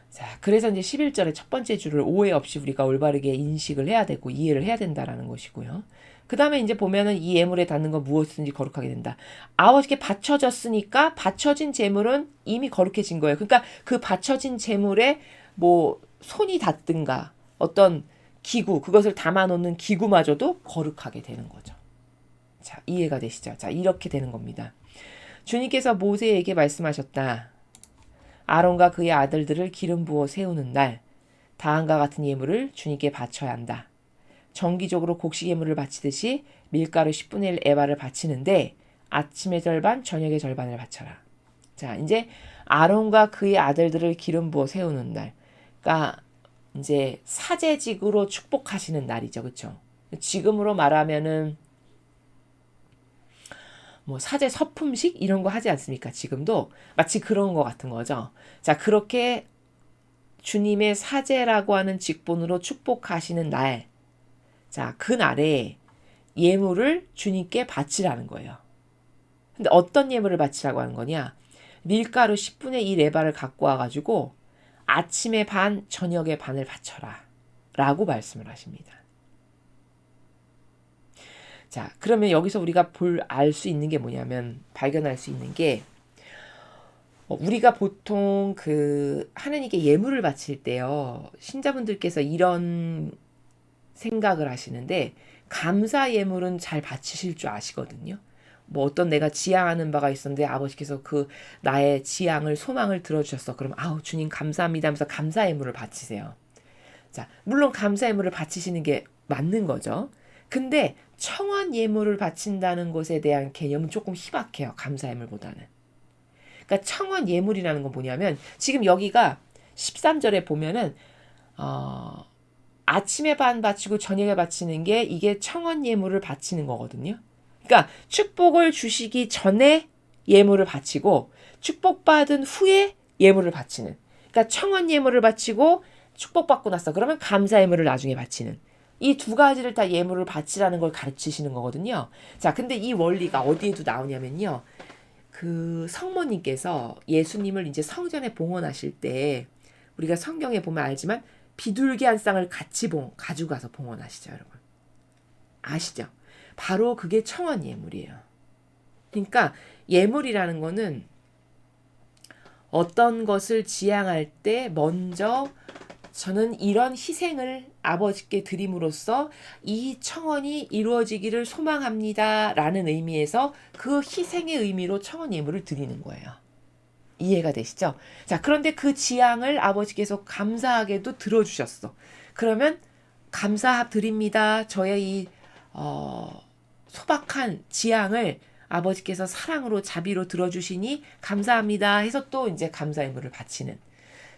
자, 그래서 이제 11절의 첫 번째 줄을 오해 없이 우리가 올바르게 인식을 해야 되고 이해를 해야 된다라는 것이고요. 그 다음에 이제 보면은 이 예물에 닿는 건 무엇이든지 거룩하게 된다. 아버지께 바쳐졌으니까 바쳐진 제물은 이미 거룩해진 거예요. 그러니까 그 바쳐진 제물에 뭐 손이 닿든가 어떤 기구, 그것을 담아놓는 기구마저도 거룩하게 되는 거죠. 자, 이해가 되시죠? 자, 이렇게 되는 겁니다. 주님께서 모세에게 말씀하셨다. 아론과 그의 아들들을 기름 부어 세우는 날 다음과 같은 예물을 주님께 바쳐야 한다. 정기적으로 곡식 예물을 바치듯이 밀가루 10분의 1 에바를 바치는데 아침의 절반, 저녁의 절반을 바쳐라. 자, 이제 아론과 그의 아들들을 기름 부어 세우는 날. 그러니까 이제 사제직으로 축복하시는 날이죠. 그렇죠? 지금으로 말하면은 뭐 사제 서품식 이런 거 하지 않습니까? 지금도 마치 그런 거 같은 거죠. 자, 그렇게 주님의 사제라고 하는 직분으로 축복하시는 날, 자, 그 날에 예물을 주님께 바치라는 거예요. 근데 어떤 예물을 바치라고 하는 거냐? 밀가루 10분의 1 에바를 갖고 와가지고 아침에 반, 저녁에 반을 바쳐라 라고 말씀을 하십니다. 자, 그러면 여기서 우리가 알 수 있는 게 뭐냐면, 발견할 수 있는 게, 우리가 보통 하나님께 예물을 바칠 때요, 신자분들께서 이런 생각을 하시는데, 감사 예물은 잘 바치실 줄 아시거든요. 뭐 어떤 내가 지향하는 바가 있었는데 아버지께서 그 나의 지향을, 소망을 들어주셨어. 그럼 아우 주님 감사합니다 하면서 감사 예물을 바치세요. 자, 물론 감사 예물을 바치시는 게 맞는 거죠. 근데 청원 예물을 바친다는 것에 대한 개념은 조금 희박해요. 감사 예물보다는. 그러니까 청원 예물이라는 건 뭐냐면 지금 여기가 13절에 보면은 아침에 반 바치고 저녁에 바치는 게 이게 청원 예물을 바치는 거거든요. 그러니까 축복을 주시기 전에 예물을 바치고 축복받은 후에 예물을 바치는. 그러니까 청원 예물을 바치고 축복받고 났어. 그러면 감사 예물을 나중에 바치는. 이 두 가지를 다 예물을 바치라는 걸 가르치시는 거거든요. 자, 근데 이 원리가 어디에도 나오냐면요. 그 성모님께서 예수님을 이제 성전에 봉헌하실 때 우리가 성경에 보면 알지만 비둘기 한 쌍을 같이 가지고 가서 봉헌하시죠, 여러분. 아시죠? 바로 그게 청원 예물이에요. 그러니까 예물이라는 거는 어떤 것을 지향할 때 먼저 저는 이런 희생을 아버지께 드림으로써 이 청원이 이루어지기를 소망합니다 라는 의미에서 그 희생의 의미로 청원 예물을 드리는 거예요. 이해가 되시죠? 자, 그런데 그 지향을 아버지께서 감사하게도 들어주셨어. 그러면 감사드립니다. 저의 이 소박한 지향을 아버지께서 사랑으로 자비로 들어주시니 감사합니다 해서 또 이제 감사 예물을 바치는.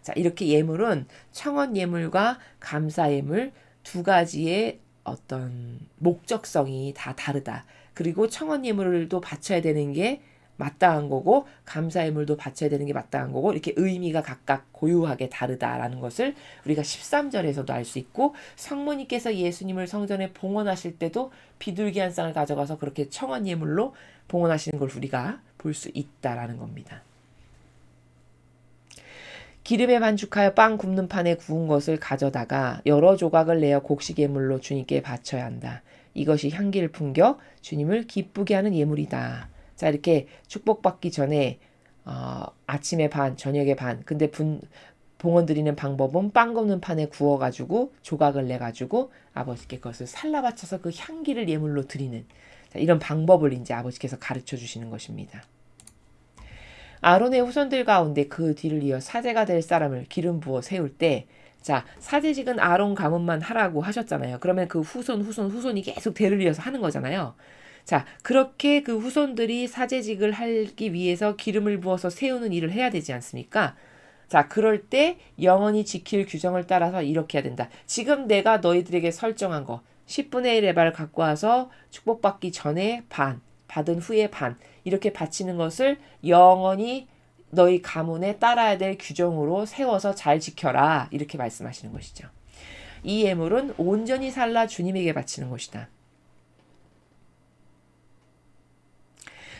자, 이렇게 예물은 청원 예물과 감사 예물 두 가지의 어떤 목적성이 다 다르다. 그리고 청원 예물도 바쳐야 되는 게 마땅한 거고 감사 예물도 바쳐야 되는 게 마땅한 거고 이렇게 의미가 각각 고유하게 다르다라는 것을 우리가 13절에서도 알 수 있고 성모님께서 예수님을 성전에 봉헌하실 때도 비둘기 한 쌍을 가져가서 그렇게 청원 예물로 봉헌하시는 걸 우리가 볼 수 있다라는 겁니다. 기름에 반죽하여 빵 굽는 판에 구운 것을 가져다가 여러 조각을 내어 곡식 예물로 주님께 바쳐야 한다. 이것이 향기를 풍겨 주님을 기쁘게 하는 예물이다. 자, 이렇게 축복받기 전에 아침에 반, 저녁에 반. 근데 봉헌 드리는 방법은 빵 굽는 판에 구워가지고 조각을 내가지고 아버지께 그것을 살라 바쳐서 그 향기를 예물로 드리는 이런 방법을 이제 아버지께서 가르쳐 주시는 것입니다. 아론의 후손들 가운데 그 뒤를 이어 사제가 될 사람을 기름 부어 세울 때, 자, 사제직은 아론 가문만 하라고 하셨잖아요. 그러면 그 후손이 계속 대를 이어서 하는 거잖아요. 자, 그렇게 그 후손들이 사제직을 하기 위해서 기름을 부어서 세우는 일을 해야 되지 않습니까? 자, 그럴 때 영원히 지킬 규정을 따라서 이렇게 해야 된다. 지금 내가 너희들에게 설정한 거 10분의 1 에바를 갖고 와서 축복받기 전에 반, 받은 후에 반 이렇게 바치는 것을 영원히 너희 가문에 따라야 될 규정으로 세워서 잘 지켜라 이렇게 말씀하시는 것이죠. 이 예물은 온전히 살라 주님에게 바치는 것이다.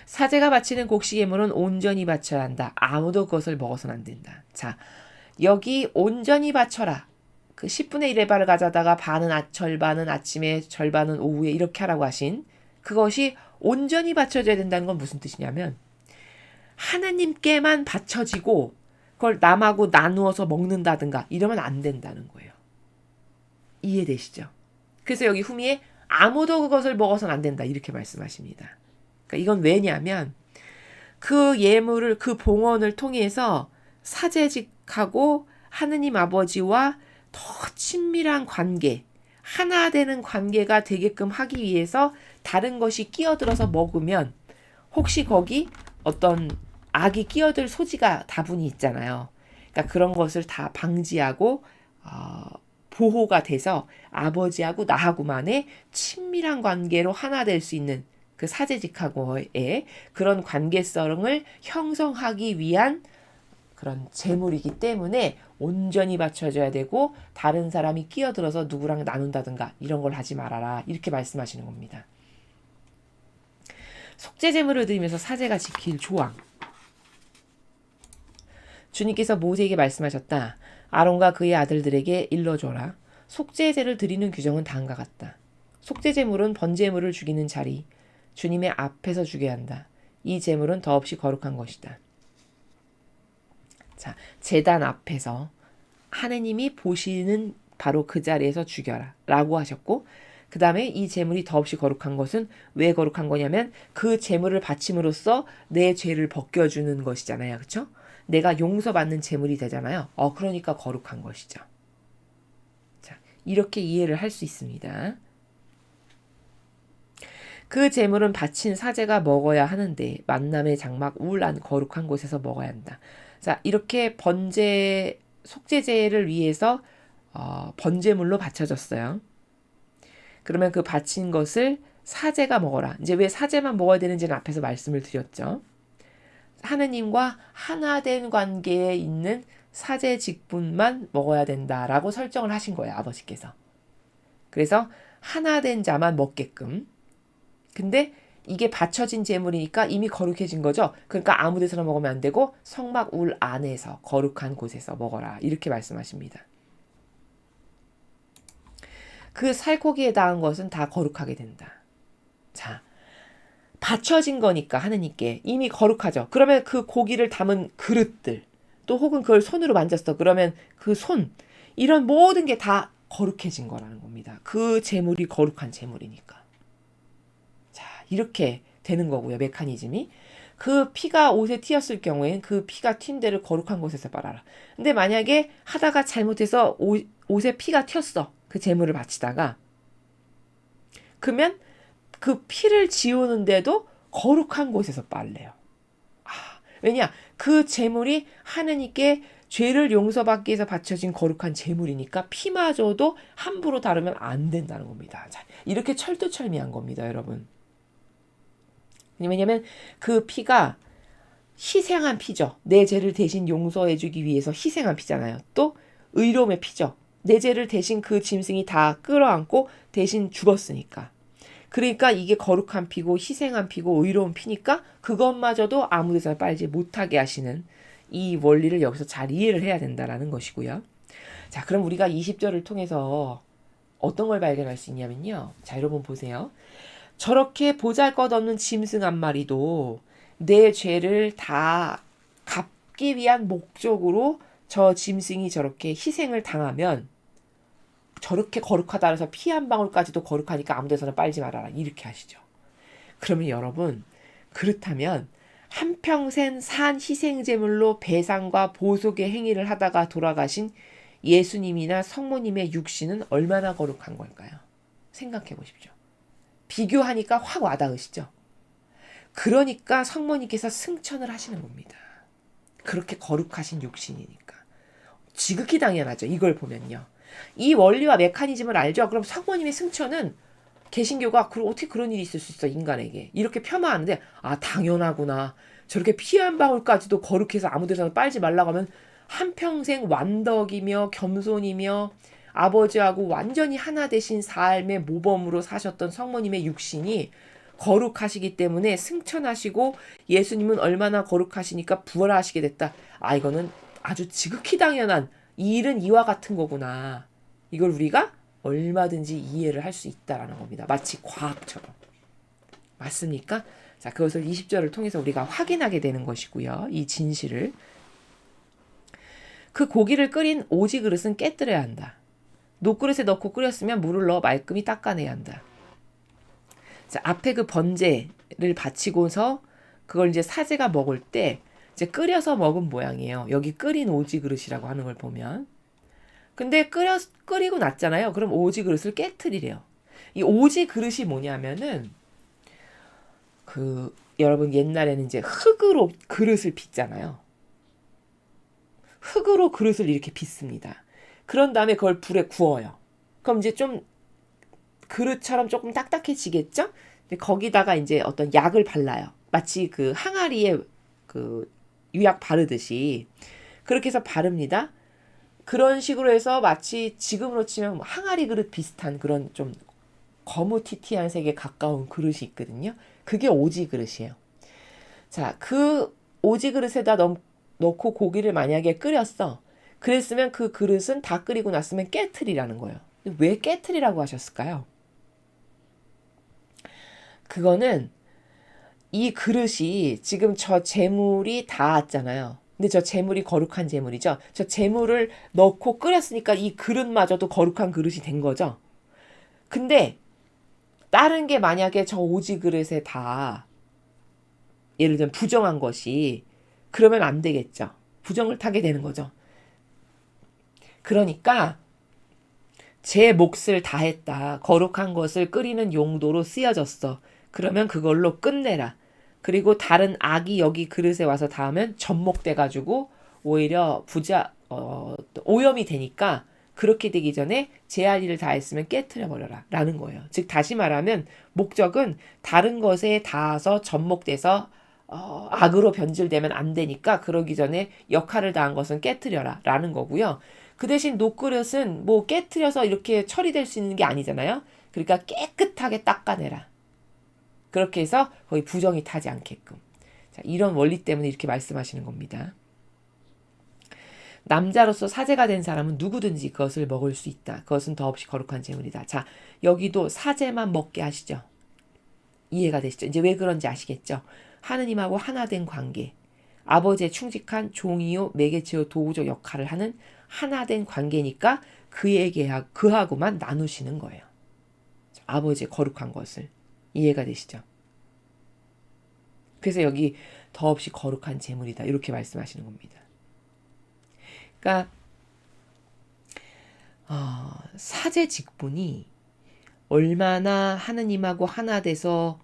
사제가 바치는 곡식 예물은 온전히 바쳐야 한다. 아무도 그것을 먹어서는 안 된다. 자, 여기 온전히 바쳐라. 그 10분의 1의 발을 가져다가 절반은 아침에 절반은 오후에 이렇게 하라고 하신 그것이 온전히 바쳐져야 된다는 건 무슨 뜻이냐면 하나님께만 바쳐지고 그걸 남하고 나누어서 먹는다든가 이러면 안 된다는 거예요. 이해되시죠? 그래서 여기 후미에 아무도 그것을 먹어서는 안 된다 이렇게 말씀하십니다. 그러니까 이건 왜냐하면 그 예물을 그 봉헌을 통해서 사제직하고 하느님 아버지와 더 친밀한 관계, 하나 되는 관계가 되게끔 하기 위해서 다른 것이 끼어들어서 먹으면 혹시 거기 어떤 악이 끼어들 소지가 다분히 있잖아요. 그러니까 그런 것을 다 방지하고 보호가 돼서 아버지하고 나하고만의 친밀한 관계로 하나 될 수 있는 그 사제직하고의 그런 관계성을 형성하기 위한 그런 재물이기 때문에 온전히 바쳐져야 되고 다른 사람이 끼어들어서 누구랑 나눈다든가 이런 걸 하지 말아라 이렇게 말씀하시는 겁니다. 속죄제물을 드리면서 사제가 지킬 조항. 주님께서 모세에게 말씀하셨다. 아론과 그의 아들들에게 일러줘라. 속죄제를 드리는 규정은 다음과 같다. 속죄제물은 번제물을 죽이는 자리, 주님의 앞에서 죽여야 한다. 이 제물은 더없이 거룩한 것이다. 자, 제단 앞에서 하느님이 보시는 바로 그 자리에서 죽여라 라고 하셨고 그 다음에 이 제물이 더없이 거룩한 것은 왜 거룩한 거냐면 그 제물을 바침으로써 내 죄를 벗겨주는 것이잖아요. 그렇죠? 내가 용서받는 제물이 되잖아요. 그러니까 거룩한 것이죠. 자, 이렇게 이해를 할 수 있습니다. 그 제물은 바친 사제가 먹어야 하는데 만남의 장막 우울한 거룩한 곳에서 먹어야 한다. 자, 이렇게 속죄제를 위해서 번제물로 바쳐졌어요. 그러면 그 바친 것을 사제가 먹어라. 이제 왜 사제만 먹어야 되는지는 앞에서 말씀을 드렸죠. 하느님과 하나 된 관계에 있는 사제 직분만 먹어야 된다라고 설정을 하신 거예요. 아버지께서. 그래서 하나 된 자만 먹게끔. 근데 이게 바쳐진 제물이니까 이미 거룩해진 거죠. 그러니까 아무 데서나 먹으면 안 되고 성막 울 안에서 거룩한 곳에서 먹어라. 이렇게 말씀하십니다. 그 살코기에 닿은 것은 다 거룩하게 된다. 자, 바쳐진 거니까 하느님께 이미 거룩하죠. 그러면 그 고기를 담은 그릇들 또 혹은 그걸 손으로 만졌어. 그러면 그 손 이런 모든 게 다 거룩해진 거라는 겁니다. 그 제물이 거룩한 제물이니까. 자, 이렇게 되는 거고요. 메커니즘이. 그 피가 옷에 튀었을 경우엔 그 피가 튄 데를 거룩한 곳에서 빨아라. 근데 만약에 하다가 잘못해서 옷에 피가 튀었어. 그 제물을 바치다가. 그러면 그 피를 지우는데도 거룩한 곳에서 빨래요. 왜냐? 그 제물이 하느님께 죄를 용서받기 위해서 바쳐진 거룩한 제물이니까 피마저도 함부로 다루면 안 된다는 겁니다. 자, 이렇게 철두철미한 겁니다, 여러분. 왜냐면 그 피가 희생한 피죠. 내 죄를 대신 용서해주기 위해서 희생한 피잖아요. 또 의로움의 피죠. 내 죄를 대신 그 짐승이 다 끌어안고 대신 죽었으니까. 그러니까 이게 거룩한 피고 희생한 피고 의로운 피니까 그것마저도 아무 데서나 빨지 못하게 하시는 이 원리를 여기서 잘 이해를 해야 된다는 것이고요. 자, 그럼 우리가 20절을 통해서 어떤 걸 발견할 수 있냐면요. 자, 여러분 보세요. 저렇게 보잘것없는 짐승 한 마리도 내 죄를 다 갚기 위한 목적으로 저 짐승이 저렇게 희생을 당하면 저렇게 거룩하다 해서 피 한 방울까지도 거룩하니까 아무 데서나 빨지 말아라. 이렇게 하시죠. 그러면 여러분 그렇다면 한평생 산 희생제물로 배상과 보속의 행위를 하다가 돌아가신 예수님이나 성모님의 육신은 얼마나 거룩한 걸까요? 생각해 보십시오. 비교하니까 확 와닿으시죠? 그러니까 성모님께서 승천을 하시는 겁니다. 그렇게 거룩하신 육신이니까. 지극히 당연하죠. 이걸 보면요. 이 원리와 메커니즘을 알죠? 그럼 성모님의 승천은 개신교가 어떻게 그런 일이 있을 수 있어 인간에게 이렇게 폄하하는데 당연하구나. 저렇게 피 한 방울까지도 거룩해서 아무 데서나 빨지 말라고 하면 한평생 완덕이며 겸손이며 아버지하고 완전히 하나 되신 삶의 모범으로 사셨던 성모님의 육신이 거룩하시기 때문에 승천하시고 예수님은 얼마나 거룩하시니까 부활하시게 됐다. 아, 이거는 아주 지극히 당연한 이 일은 이와 같은 거구나. 이걸 우리가 얼마든지 이해를 할 수 있다라는 겁니다. 마치 과학처럼. 맞습니까? 자, 그것을 20절을 통해서 우리가 확인하게 되는 것이고요. 이 진실을. 그 고기를 끓인 오지 그릇은 깨뜨려야 한다. 녹그릇에 넣고 끓였으면 물을 넣어 말끔히 닦아내야 한다. 자, 앞에 그 번제를 바치고서 그걸 이제 사제가 먹을 때 이제 끓여서 먹은 모양이에요. 여기 끓인 오지 그릇이라고 하는 걸 보면. 근데 끓이고 났잖아요. 그럼 오지 그릇을 깨트리래요. 이 오지 그릇이 뭐냐면은 여러분 옛날에는 이제 흙으로 그릇을 빚잖아요. 흙으로 그릇을 이렇게 빚습니다. 그런 다음에 그걸 불에 구워요. 그럼 이제 좀 그릇처럼 조금 딱딱해지겠죠? 근데 거기다가 이제 어떤 약을 발라요. 마치 그 항아리에 그 유약 바르듯이 그렇게 해서 바릅니다. 그런 식으로 해서 마치 지금으로 치면 항아리 그릇 비슷한 그런 좀 거무튀튀한 색에 가까운 그릇이 있거든요. 그게 오지 그릇이에요. 자, 그 오지 그릇에다 넣고 고기를 만약에 끓였어. 그랬으면 그 그릇은 다 끓이고 났으면 깨트리라는 거예요. 왜 깨트리라고 하셨을까요? 그거는 이 그릇이 지금 저 재물이 닿았잖아요. 근데 저 재물이 거룩한 재물이죠. 저 재물을 넣고 끓였으니까 이 그릇마저도 거룩한 그릇이 된 거죠. 근데 다른 게 만약에 저 오지 그릇에 다 예를 들면 부정한 것이 그러면 안 되겠죠. 부정을 타게 되는 거죠. 그러니까 제 몫을 다했다. 거룩한 것을 끓이는 용도로 쓰여졌어. 그러면 그걸로 끝내라. 그리고 다른 악이 여기 그릇에 와서 닿으면 접목돼가지고 오히려 오염이 되니까 그렇게 되기 전에 제 할 일을 다했으면 깨트려버려라 라는 거예요. 즉 다시 말하면 목적은 다른 것에 닿아서 접목돼서 악으로 변질되면 안 되니까 그러기 전에 역할을 다한 것은 깨트려라 라는 거고요. 그 대신 녹그릇은 뭐 깨트려서 이렇게 처리될 수 있는 게 아니잖아요. 그러니까 깨끗하게 닦아내라. 그렇게 해서 거의 부정이 타지 않게끔. 자, 이런 원리 때문에 이렇게 말씀하시는 겁니다. 남자로서 사제가 된 사람은 누구든지 그것을 먹을 수 있다. 그것은 더없이 거룩한 재물이다. 자, 여기도 사제만 먹게 하시죠. 이해가 되시죠? 이제 왜 그런지 아시겠죠? 하느님하고 하나 된 관계. 아버지의 충직한 종이요 매개체요 도구적 역할을 하는 하나 된 관계니까 그하고만 나누시는 거예요. 아버지의 거룩한 것을. 이해가 되시죠? 그래서 여기 더없이 거룩한 재물이다. 이렇게 말씀하시는 겁니다. 그러니까 사제 직분이 얼마나 하느님하고 하나 돼서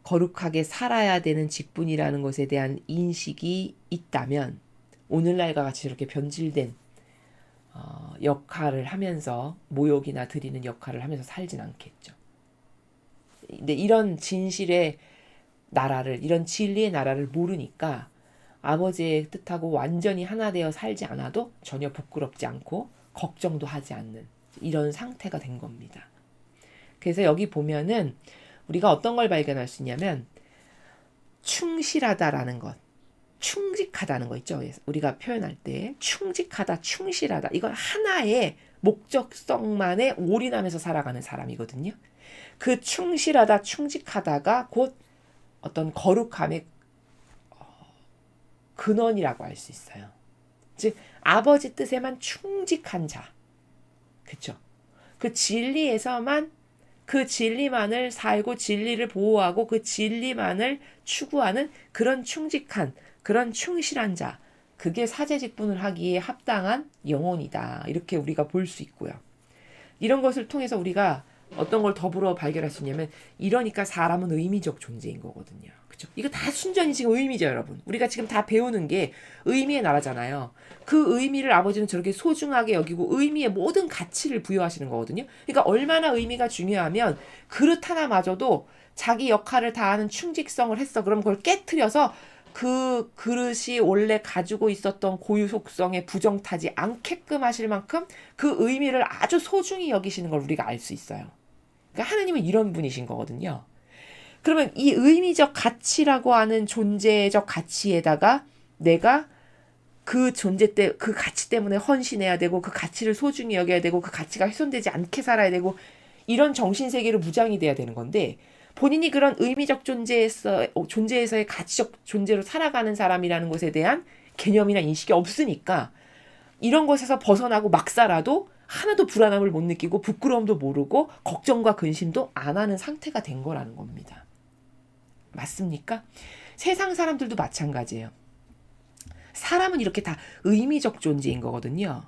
거룩하게 살아야 되는 직분이라는 것에 대한 인식이 있다면 오늘날과 같이 이렇게 변질된 역할을 하면서 모욕이나 드리는 역할을 하면서 살진 않겠죠. 근데 이런 진실의 나라를, 이런 진리의 나라를 모르니까 아버지의 뜻하고 완전히 하나 되어 살지 않아도 전혀 부끄럽지 않고 걱정도 하지 않는 이런 상태가 된 겁니다. 그래서 여기 보면은 우리가 어떤 걸 발견할 수 있냐면 충실하다라는 것, 충직하다는 거 있죠. 우리가 표현할 때 충직하다, 충실하다 이건 하나의 목적성만에 올인하면서 살아가는 사람이거든요. 그 충실하다, 충직하다가 곧 어떤 거룩함의 근원이라고 할 수 있어요. 즉 아버지 뜻에만 충직한 자, 그렇죠? 그 진리에서만 그 진리만을 살고 진리를 보호하고 그 진리만을 추구하는 그런 충직한 그런 충실한 자, 그게 사제 직분을 하기에 합당한 영혼이다. 이렇게 우리가 볼 수 있고요. 이런 것을 통해서 우리가 어떤 걸 더불어 발견할 수 있냐면 이러니까 사람은 의미적 존재인 거거든요. 그렇죠? 이거 다 순전히 지금 의미죠, 여러분. 우리가 지금 다 배우는 게 의미의 나라잖아요. 그 의미를 아버지는 저렇게 소중하게 여기고 의미의 모든 가치를 부여하시는 거거든요. 그러니까 얼마나 의미가 중요하면 그릇 하나마저도 자기 역할을 다하는 충직성을 했어. 그럼 그걸 깨트려서 그 그릇이 원래 가지고 있었던 고유 속성에 부정타지 않게끔 하실 만큼 그 의미를 아주 소중히 여기시는 걸 우리가 알 수 있어요. 그러니까 하느님은 이런 분이신 거거든요. 그러면 이 의미적 가치라고 하는 존재적 가치에다가 내가 그 그 가치 때문에 헌신해야 되고, 그 가치를 소중히 여겨야 되고, 그 가치가 훼손되지 않게 살아야 되고, 이런 정신세계로 무장이 돼야 되는 건데, 본인이 그런 의미적 존재에서의 가치적 존재로 살아가는 사람이라는 것에 대한 개념이나 인식이 없으니까, 이런 것에서 벗어나고 막 살아도 하나도 불안함을 못 느끼고, 부끄러움도 모르고, 걱정과 근심도 안 하는 상태가 된 거라는 겁니다. 맞습니까? 세상 사람들도 마찬가지예요. 사람은 이렇게 다 의미적 존재인 거거든요.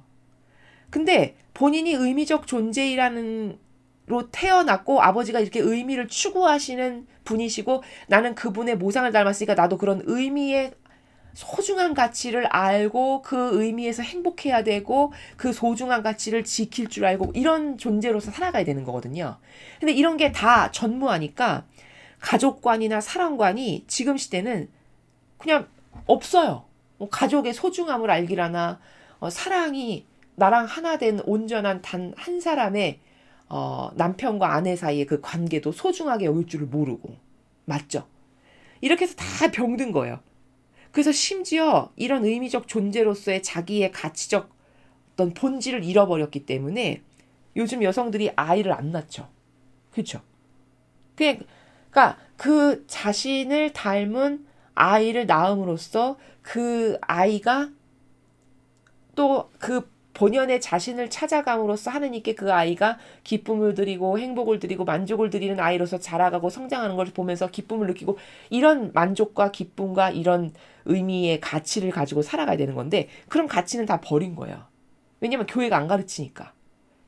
근데 본인이 의미적 존재라는 로 태어났고, 아버지가 이렇게 의미를 추구하시는 분이시고, 나는 그분의 모상을 닮았으니까 나도 그런 의미의 소중한 가치를 알고 그 의미에서 행복해야 되고, 그 소중한 가치를 지킬 줄 알고, 이런 존재로서 살아가야 되는 거거든요. 근데 이런 게 다 전무하니까 가족관이나 사랑관이 지금 시대는 그냥 없어요. 가족의 소중함을 알기라나, 사랑이 나랑 하나 된 온전한 단 한 사람의 남편과 아내 사이의 그 관계도 소중하게 여길 줄을 모르고. 맞죠? 이렇게 해서 다 병든 거예요. 그래서 심지어 이런 의미적 존재로서의 자기의 가치적 어떤 본질을 잃어버렸기 때문에 요즘 여성들이 아이를 안 낳죠. 그렇죠? 그러니까 그 자신을 닮은 아이를 낳음으로써 그 아이가 또 그 본연의 자신을 찾아감으로써 하느님께 그 아이가 기쁨을 드리고 행복을 드리고 만족을 드리는 아이로서 자라가고 성장하는 걸 보면서 기쁨을 느끼고, 이런 만족과 기쁨과 이런 의미의 가치를 가지고 살아가야 되는 건데, 그럼 가치는 다 버린 거예요. 왜냐면 교회가 안 가르치니까.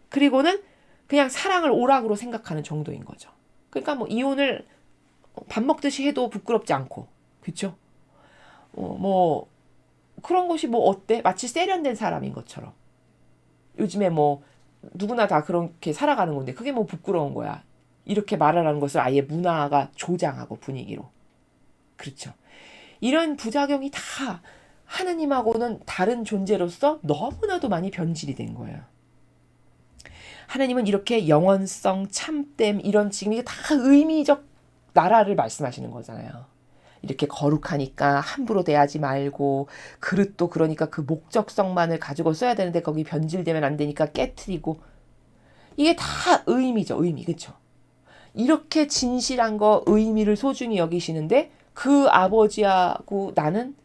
그리고는 그냥 사랑을 오락으로 생각하는 정도인 거죠. 그러니까 뭐 이혼을 밥 먹듯이 해도 부끄럽지 않고, 그렇죠? 뭐 그런 것이 뭐 어때? 마치 세련된 사람인 것처럼. 요즘에 뭐 누구나 다 그렇게 살아가는 건데 그게 뭐 부끄러운 거야. 이렇게 말하라는 것을 아예 문화가 조장하고, 분위기로. 그렇죠. 이런 부작용이 다 하느님하고는 다른 존재로서 너무나도 많이 변질이 된 거예요. 하느님은 이렇게 영원성, 참됨, 이런 지금 이게 다 의미적 나라를 말씀하시는 거잖아요. 이렇게 거룩하니까 함부로 대하지 말고, 그릇도 그러니까 그 목적성만을 가지고 써야 되는데 거기 변질되면 안 되니까 깨트리고. 이게 다 의미죠. 의미. 그렇죠? 이렇게 진실한 거, 의미를 소중히 여기시는데 그 아버지하고 나는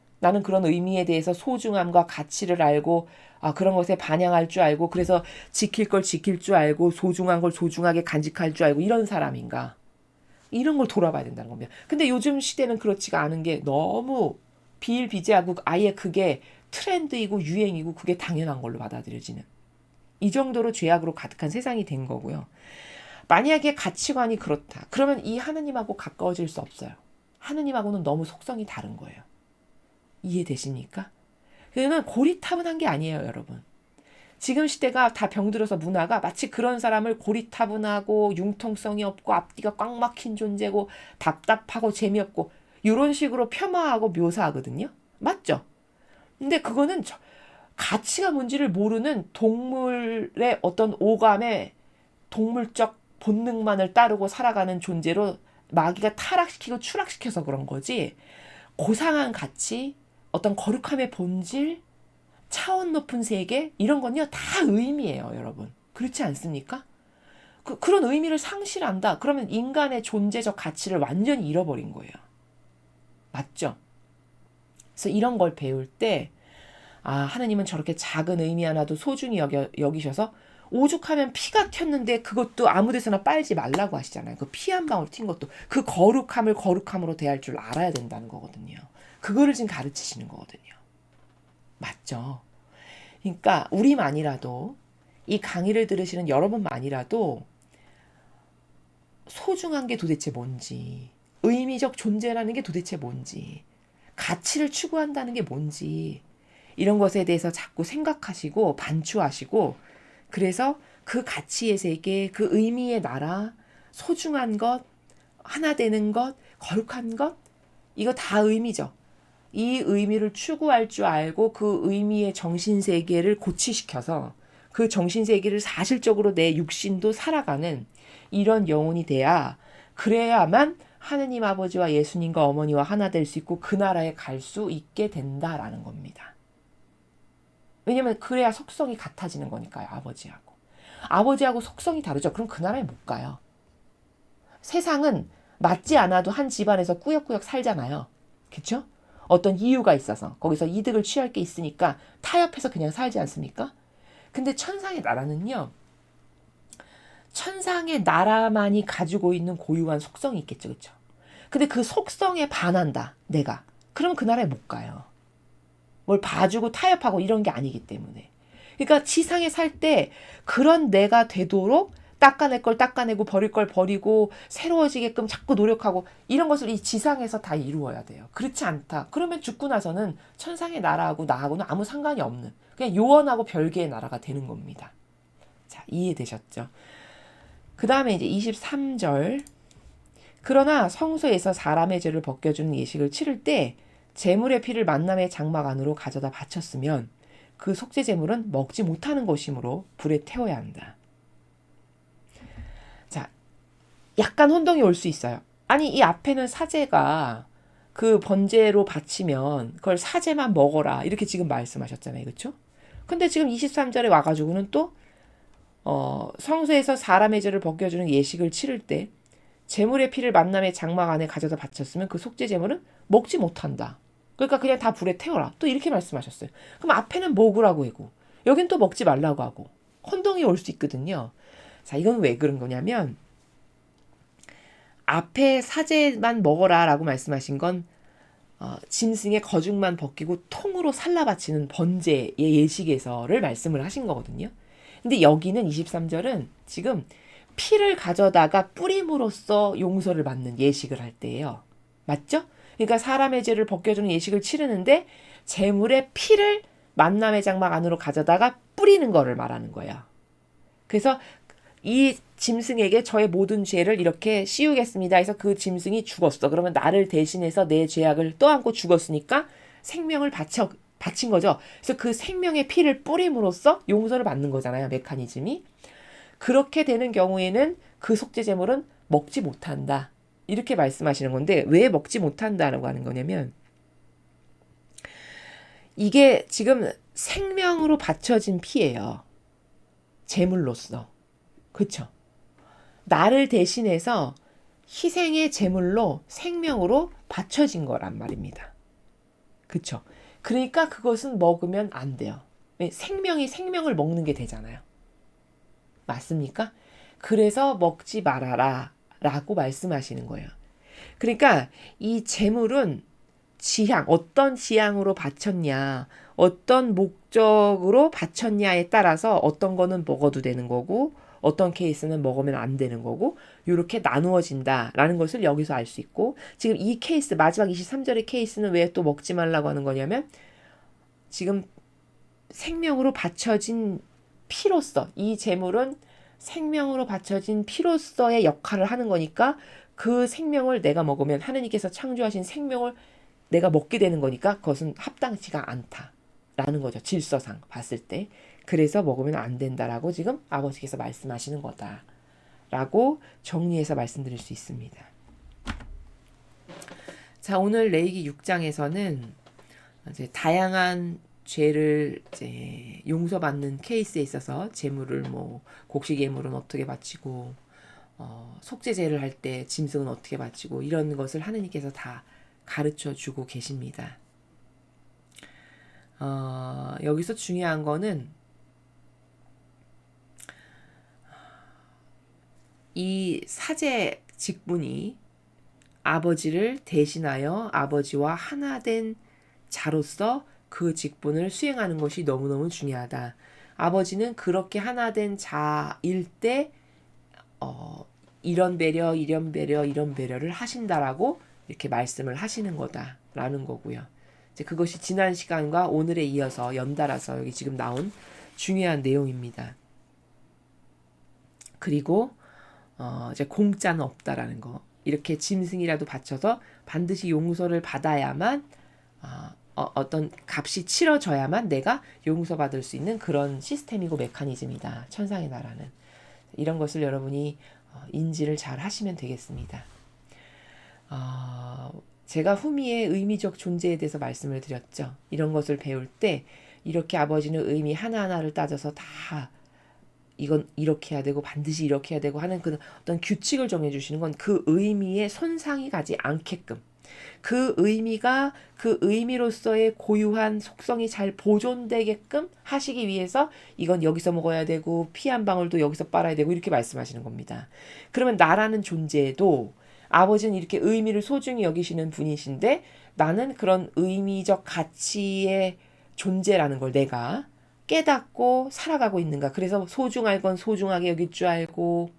그런 의미에 대해서 소중함과 가치를 알고, 그런 것에 반영할 줄 알고, 그래서 지킬 걸 지킬 줄 알고, 소중한 걸 소중하게 간직할 줄 알고, 이런 사람인가? 이런 걸 돌아봐야 된다는 겁니다. 근데 요즘 시대는 그렇지가 않은 게 너무 비일비재하고, 아예 그게 트렌드이고 유행이고 그게 당연한 걸로 받아들여지는, 이 정도로 죄악으로 가득한 세상이 된 거고요. 만약에 가치관이 그렇다, 그러면 이 하느님하고 가까워질 수 없어요. 하느님하고는 너무 속성이 다른 거예요. 이해되십니까? 그는 고리타분한 게 아니에요, 여러분. 지금 시대가 다 병들어서 문화가 마치 그런 사람을 고리타분하고 융통성이 없고 앞뒤가 꽉 막힌 존재고 답답하고 재미없고 이런 식으로 폄하하고 묘사하거든요. 맞죠? 근데 그거는 가치가 뭔지를 모르는 동물의 어떤 오감에 동물적 본능만을 따르고 살아가는 존재로 마귀가 타락시키고 추락시켜서 그런 거지, 고상한 가치, 어떤 거룩함의 본질, 차원 높은 세계, 이런 건요 다 의미예요, 여러분. 그렇지 않습니까? 그런 의미를 상실한다. 그러면 인간의 존재적 가치를 완전히 잃어버린 거예요. 맞죠? 그래서 이런 걸 배울 때, 하느님은 저렇게 작은 의미 하나도 소중히 여기셔서, 오죽하면 피가 튀었는데 그것도 아무 데서나 빨지 말라고 하시잖아요. 그 피 한 방울 튄 것도 그 거룩함을 거룩함으로 대할 줄 알아야 된다는 거거든요. 그거를 지금 가르치시는 거거든요. 맞죠? 그러니까 우리만이라도, 이 강의를 들으시는 여러분만이라도 소중한 게 도대체 뭔지, 의미적 존재라는 게 도대체 뭔지, 가치를 추구한다는 게 뭔지, 이런 것에 대해서 자꾸 생각하시고 반추하시고, 그래서 그 가치의 세계, 그 의미의 나라, 소중한 것, 하나 되는 것, 거룩한 것, 이거 다 의미죠. 이 의미를 추구할 줄 알고 그 의미의 정신세계를 고취시켜서 그 정신세계를 사실적으로 내 육신도 살아가는 이런 영혼이 돼야, 그래야만 하느님 아버지와 예수님과 어머니와 하나 될 수 있고 그 나라에 갈 수 있게 된다라는 겁니다. 왜냐면 그래야 속성이 같아지는 거니까요. 아버지하고. 아버지하고 속성이 다르죠. 그럼 그 나라에 못 가요. 세상은 맞지 않아도 한 집안에서 꾸역꾸역 살잖아요. 그렇죠? 어떤 이유가 있어서 거기서 이득을 취할 게 있으니까 타협해서 그냥 살지 않습니까? 근데 천상의 나라는요. 천상의 나라만이 가지고 있는 고유한 속성이 있겠죠. 그렇죠? 근데 그 속성에 반한다. 내가. 그럼 그 나라에 못 가요. 뭘 봐주고 타협하고 이런 게 아니기 때문에. 그러니까 지상에 살 때 그런 내가 되도록 닦아낼 걸 닦아내고 버릴 걸 버리고 새로워지게끔 자꾸 노력하고 이런 것을 이 지상에서 다 이루어야 돼요. 그렇지 않다. 그러면 죽고 나서는 천상의 나라하고 나하고는 아무 상관이 없는 그냥 요원하고 별개의 나라가 되는 겁니다. 자, 이해되셨죠? 그 다음에 이제 23절. 그러나 성소에서 사람의 죄를 벗겨주는 예식을 치를 때 제물의 피를 만남의 장막 안으로 가져다 바쳤으면 그 속죄 제물은 먹지 못하는 것이므로 불에 태워야 한다. 자, 약간 혼동이 올 수 있어요. 아니 이 앞에는 사제가 그 번제로 바치면 그걸 사제만 먹어라 이렇게 지금 말씀하셨잖아요. 그렇죠? 근데 지금 23절에 와가지고는 또 성소에서 사람의 죄를 벗겨주는 예식을 치를 때 제물의 피를 만남의 장막 안에 가져다 바쳤으면 그 속죄 제물은 먹지 못한다. 그러니까 그냥 다 불에 태워라. 또 이렇게 말씀하셨어요. 그럼 앞에는 먹으라고 하고 여긴 또 먹지 말라고 하고 혼동이 올 수 있거든요. 자, 이건 왜 그런 거냐면 앞에 사제만 먹어라 라고 말씀하신 건 짐승의 거죽만 벗기고 통으로 살라 바치는 번제의 예식에서를 말씀을 하신 거거든요. 근데 여기는 23절은 지금 피를 가져다가 뿌림으로써 용서를 받는 예식을 할 때예요. 맞죠? 그러니까 사람의 죄를 벗겨주는 예식을 치르는데 제물의 피를 만남의 장막 안으로 가져다가 뿌리는 거를 말하는 거예요. 그래서 이 짐승에게 저의 모든 죄를 이렇게 씌우겠습니다 해서 그 짐승이 죽었어. 그러면 나를 대신해서 내 죄악을 떠안고 죽었으니까 생명을 바친 거죠. 그래서 그 생명의 피를 뿌림으로써 용서를 받는 거잖아요. 메커니즘이. 그렇게 되는 경우에는 그 속죄 제물은 먹지 못한다. 이렇게 말씀하시는 건데 왜 먹지 못한다라고 하는 거냐면 이게 지금 생명으로 바쳐진 피예요. 제물로서. 그렇죠? 나를 대신해서 희생의 제물로 생명으로 바쳐진 거란 말입니다. 그렇죠? 그러니까 그것은 먹으면 안 돼요. 생명이 생명을 먹는 게 되잖아요. 맞습니까? 그래서 먹지 말아라 라고 말씀하시는 거예요. 그러니까 이 제물은 지향, 어떤 지향으로 바쳤냐, 어떤 목적으로 바쳤냐에 따라서 어떤 거는 먹어도 되는 거고 어떤 케이스는 먹으면 안 되는 거고 이렇게 나누어진다라는 것을 여기서 알 수 있고 지금 이 케이스 마지막 23절의 케이스는 왜 또 먹지 말라고 하는 거냐면 지금 생명으로 바쳐진 피로서 이 제물은 생명으로 바쳐진 피로서의 역할을 하는 거니까 그 생명을 내가 먹으면 하느님께서 창조하신 생명을 내가 먹게 되는 거니까 그것은 합당치가 않다라는 거죠. 질서상 봤을 때. 그래서 먹으면 안 된다라고 지금 아버지께서 말씀하시는 거다라고 정리해서 말씀드릴 수 있습니다. 자, 오늘 레위기 6장에서는 이제 다양한 죄를 이제 용서받는 케이스에 있어서 제물을 뭐 곡식 예물은 어떻게 바치고 속죄제를 할 때 짐승은 어떻게 바치고 이런 것을 하느님께서 다 가르쳐 주고 계십니다. 여기서 중요한 거는 이 사제 직분이 아버지를 대신하여 아버지와 하나 된 자로서 그 직분을 수행하는 것이 너무너무 중요하다. 아버지는 그렇게 하나 된 자일 때 이런 배려, 이런 배려, 이런 배려를 하신다라고 이렇게 말씀을 하시는 거다라는 거고요. 이제 그것이 지난 시간과 오늘에 이어서 연달아서 여기 지금 나온 중요한 내용입니다. 그리고 이제 공짜는 없다라는 거. 이렇게 짐승이라도 바쳐서 반드시 용서를 받아야만 어떤 값이 치러져야만 내가 용서받을 수 있는 그런 시스템이고 메커니즘이다. 천상의 나라는. 이런 것을 여러분이 인지를 잘 하시면 되겠습니다. 제가 후미의 의미적 존재에 대해서 말씀을 드렸죠. 이런 것을 배울 때 이렇게 아버지는 의미 하나하나를 따져서 다 이건 이렇게 해야 되고 반드시 이렇게 해야 되고 하는 그 어떤 규칙을 정해주시는 건 그 의미에 손상이 가지 않게끔, 그 의미가 그 의미로서의 고유한 속성이 잘 보존되게끔 하시기 위해서 이건 여기서 먹어야 되고 피 한 방울도 여기서 빨아야 되고 이렇게 말씀하시는 겁니다. 그러면 나라는 존재도 아버지는 이렇게 의미를 소중히 여기시는 분이신데 나는 그런 의미적 가치의 존재라는 걸 내가 깨닫고 살아가고 있는가. 그래서 소중할 건 소중하게 여길 줄 알고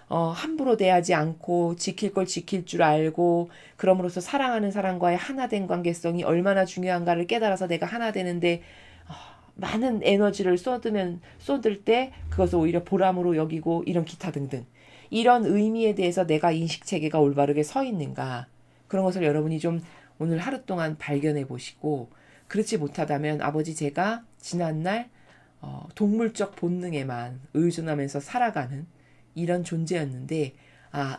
함부로 대하지 않고 지킬 걸 지킬 줄 알고 그럼으로써 사랑하는 사람과의 하나된 관계성이 얼마나 중요한가를 깨달아서 내가 하나 되는데 많은 에너지를 쏟을 때 그것을 오히려 보람으로 여기고 이런 기타 등등 이런 의미에 대해서 내가 인식체계가 올바르게 서 있는가 그런 것을 여러분이 좀 오늘 하루 동안 발견해 보시고 그렇지 못하다면 아버지 제가 지난날 동물적 본능에만 의존하면서 살아가는 이런 존재였는데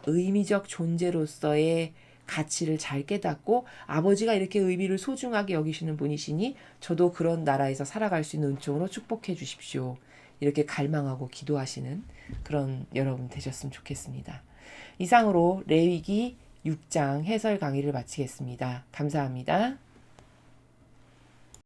의미적 존재로서의 가치를 잘 깨닫고 아버지가 이렇게 의미를 소중하게 여기시는 분이시니 저도 그런 나라에서 살아갈 수 있는 은총으로 축복해 주십시오. 이렇게 갈망하고 기도하시는 그런 여러분 되셨으면 좋겠습니다. 이상으로 레위기 6장 해설 강의를 마치겠습니다. 감사합니다.